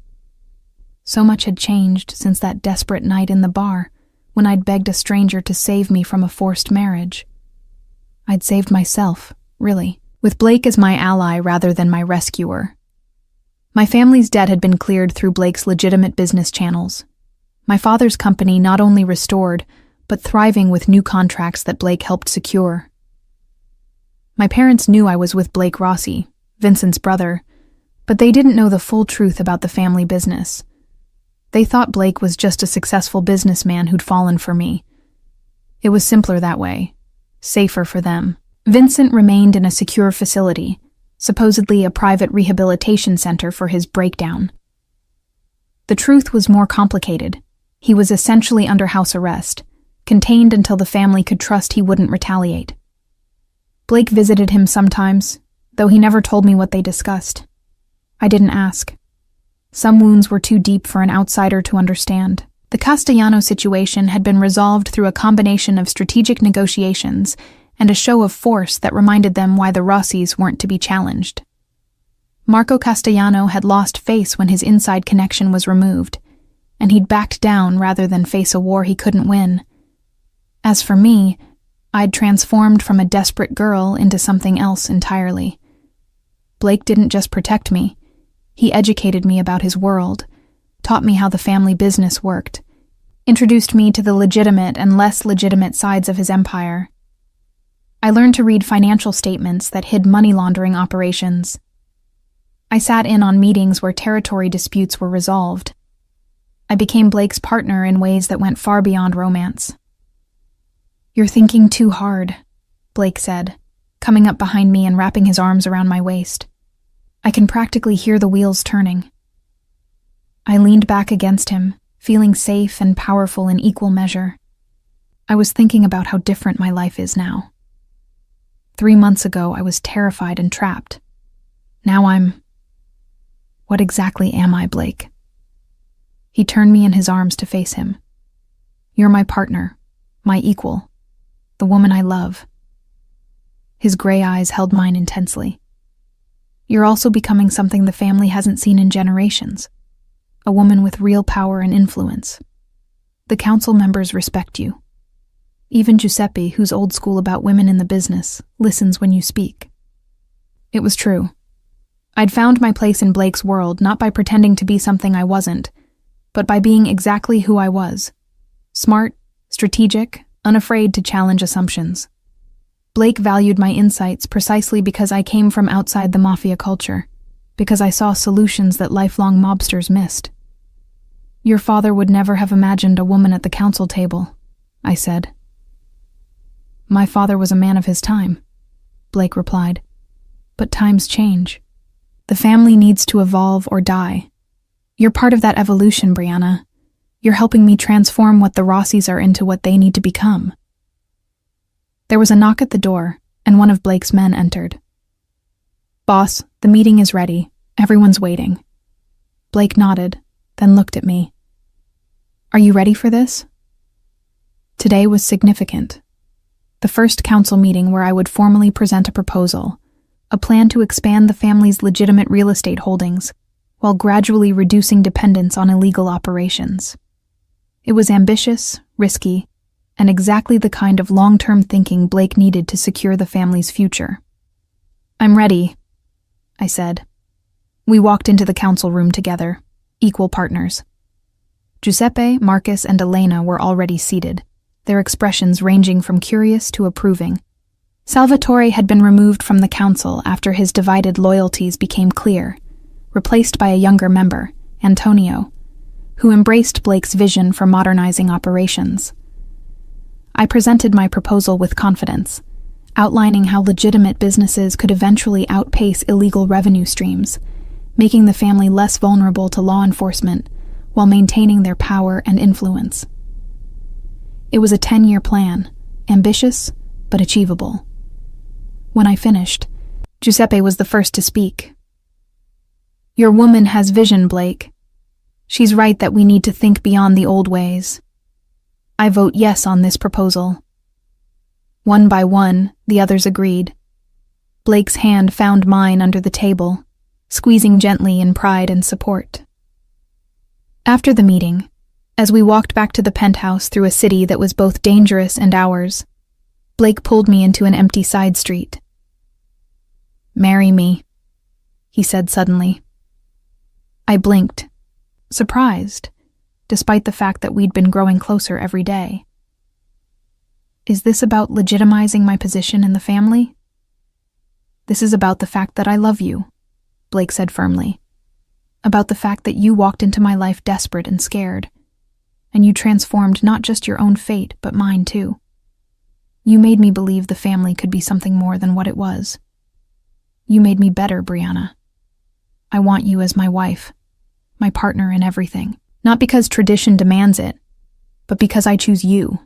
So much had changed since that desperate night in the bar when I'd begged a stranger to save me from a forced marriage. I'd saved myself, really, with Blake as my ally rather than my rescuer. My family's debt had been cleared through Blake's legitimate business channels. My father's company not only restored, but thriving with new contracts that Blake helped secure. My parents knew I was with Blake Rossi, Vincent's brother, but they didn't know the full truth about the family business. They thought Blake was just a successful businessman who'd fallen for me. It was simpler that way, safer for them. Vincent remained in a secure facility, supposedly a private rehabilitation center for his breakdown. The truth was more complicated. He was essentially under house arrest, contained until the family could trust he wouldn't retaliate. Blake visited him sometimes, though he never told me what they discussed. I didn't ask. Some wounds were too deep for an outsider to understand. The Castellano situation had been resolved through a combination of strategic negotiations and a show of force that reminded them why the Rossis weren't to be challenged. Marco Castellano had lost face when his inside connection was removed, and he'd backed down rather than face a war he couldn't win. As for me, I'd transformed from a desperate girl into something else entirely. Blake didn't just protect me. He educated me about his world, taught me how the family business worked, introduced me to the legitimate and less legitimate sides of his empire. I learned to read financial statements that hid money laundering operations. I sat in on meetings where territory disputes were resolved. I became Blake's partner in ways that went far beyond romance. "You're thinking too hard," Blake said, coming up behind me and wrapping his arms around my waist. I can practically hear the wheels turning. I leaned back against him, feeling safe and powerful in equal measure. I was thinking about how different my life is now. 3 months ago, I was terrified and trapped. Now What exactly am I, Blake? He turned me in his arms to face him. "You're my partner, my equal, the woman I love." His gray eyes held mine intensely. "You're also becoming something the family hasn't seen in generations. A woman with real power and influence. The council members respect you. Even Giuseppe, who's old school about women in the business, listens when you speak." It was true. I'd found my place in Blake's world not by pretending to be something I wasn't, but by being exactly who I was. Smart, strategic, unafraid to challenge assumptions. Blake valued my insights precisely because I came from outside the Mafia culture, because I saw solutions that lifelong mobsters missed. "Your father would never have imagined a woman at the council table," I said. "My father was a man of his time," Blake replied. "But times change. The family needs to evolve or die. You're part of that evolution, Brianna. You're helping me transform what the Rossis are into what they need to become." There was a knock at the door, and one of Blake's men entered. "Boss, the meeting is ready. Everyone's waiting." Blake nodded, then looked at me. "Are you ready for this?" Today was significant. The first council meeting where I would formally present a proposal, a plan to expand the family's legitimate real estate holdings, while gradually reducing dependence on illegal operations. It was ambitious, risky, and exactly the kind of long-term thinking Blake needed to secure the family's future. "I'm ready," I said. We walked into the council room together, equal partners. Giuseppe, Marcus, and Elena were already seated, their expressions ranging from curious to approving. Salvatore had been removed from the council after his divided loyalties became clear, replaced by a younger member, Antonio, who embraced Blake's vision for modernizing operations. I presented my proposal with confidence, outlining how legitimate businesses could eventually outpace illegal revenue streams, making the family less vulnerable to law enforcement while maintaining their power and influence. It was a 10-year plan, ambitious but achievable. When I finished, Giuseppe was the first to speak. "Your woman has vision, Blake. She's right that we need to think beyond the old ways. I vote yes on this proposal." One by one, the others agreed. Blake's hand found mine under the table, squeezing gently in pride and support. After the meeting, as we walked back to the penthouse through a city that was both dangerous and ours, Blake pulled me into an empty side street. "Marry me," he said suddenly. I blinked, surprised, despite the fact that we'd been growing closer every day. "Is this about legitimizing my position in the family?" "This is about the fact that I love you," Blake said firmly. "About the fact that you walked into my life desperate and scared, and you transformed not just your own fate, but mine too. You made me believe the family could be something more than what it was. You made me better, Brianna. I want you as my wife, my partner in everything, not because tradition demands it, but because I choose you.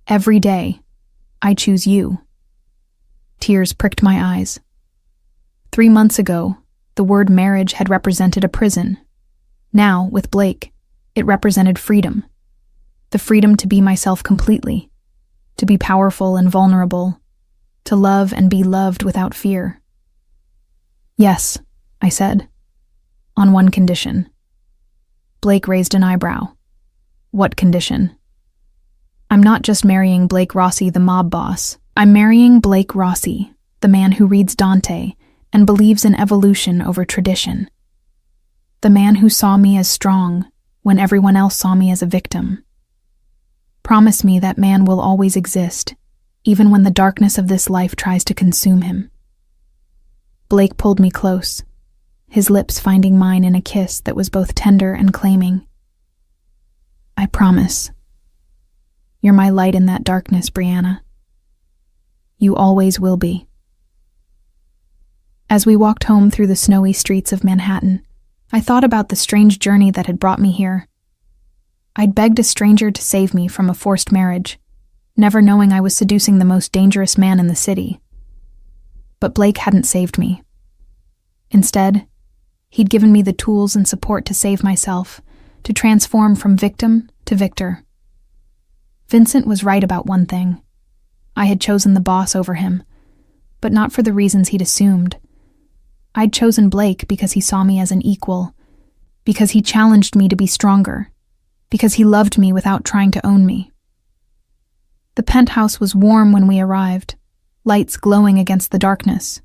Every day, I choose you." Tears pricked my eyes. 3 months ago, the word marriage had represented a prison. Now, with Blake, It represented freedom. The freedom to be myself completely, to be powerful and vulnerable, to love and be loved without fear. Yes, I said, on one condition. Blake raised an eyebrow. What condition? I'm not just marrying Blake Rossi, the mob boss. I'm marrying Blake Rossi, the man who reads Dante and believes in evolution over tradition. The man who saw me as strong when everyone else saw me as a victim. Promise me that man will always exist, even when the darkness of this life tries to consume him. Blake pulled me close, his lips finding mine in a kiss that was both tender and claiming. I promise. You're my light in that darkness, Brianna. You always will be. As we walked home through the snowy streets of Manhattan, I thought about the strange journey that had brought me here. I'd begged a stranger to save me from a forced marriage, never knowing I was seducing the most dangerous man in the city. But Blake hadn't saved me. Instead, he'd given me the tools and support to save myself, to transform from victim to victor. Vincent was right about one thing. I had chosen the boss over him, but not for the reasons he'd assumed. I'd chosen Blake because he saw me as an equal, because he challenged me to be stronger, because he loved me without trying to own me. The penthouse was warm when we arrived, lights glowing against the darkness.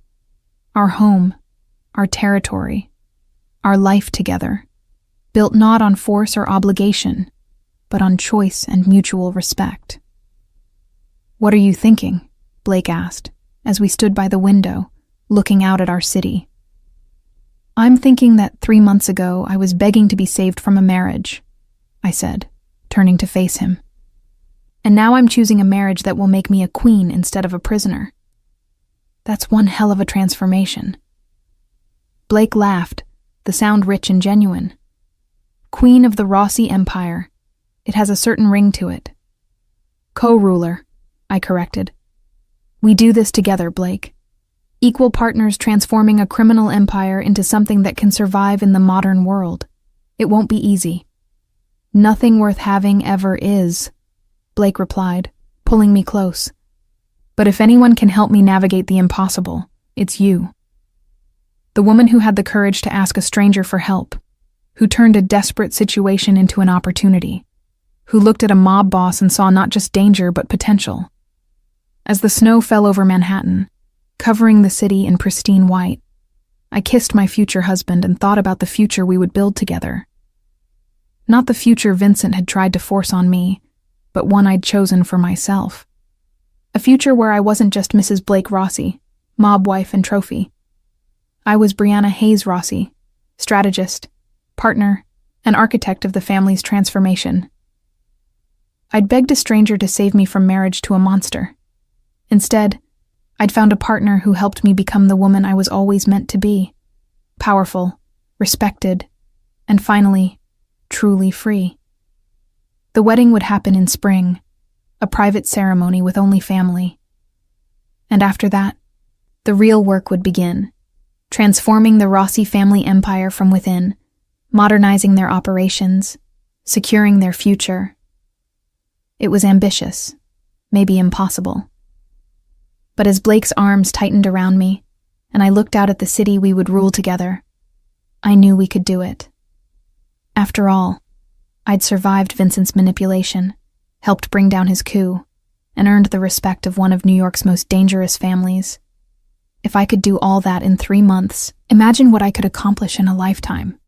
Our home, our territory, our life together, built not on force or obligation, but on choice and mutual respect. What are you thinking? Blake asked, as we stood by the window, looking out at our city. I'm thinking that 3 months ago I was begging to be saved from a marriage, I said, turning to face him. And now I'm choosing a marriage that will make me a queen instead of a prisoner. That's one hell of a transformation. Blake laughed, the sound rich and genuine. Queen of the Rossi Empire. It has a certain ring to it. Co-ruler, I corrected. We do this together, Blake. Equal partners transforming a criminal empire into something that can survive in the modern world. It won't be easy. Nothing worth having ever is, Blake replied, pulling me close. But if anyone can help me navigate the impossible, it's you. The woman who had the courage to ask a stranger for help, who turned a desperate situation into an opportunity, who looked at a mob boss and saw not just danger but potential. As the snow fell over Manhattan, covering the city in pristine white, I kissed my future husband and thought about the future we would build together. Not the future Vincent had tried to force on me, but one I'd chosen for myself. A future where I wasn't just Mrs. Blake Rossi, mob wife and trophy. I was Brianna Hayes Rossi, strategist, partner, and architect of the family's transformation. I'd begged a stranger to save me from marriage to a monster. Instead, I'd found a partner who helped me become the woman I was always meant to be. Powerful, respected, and finally, truly free. The wedding would happen in spring, a private ceremony with only family. And after that, the real work would begin, transforming the Rossi family empire from within, modernizing their operations, securing their future. It was ambitious, maybe impossible. But as Blake's arms tightened around me, and I looked out at the city we would rule together, I knew we could do it. After all, I'd survived Vincent's manipulation, helped bring down his coup, and earned the respect of one of New York's most dangerous families. If I could do all that in 3 months, imagine what I could accomplish in a lifetime.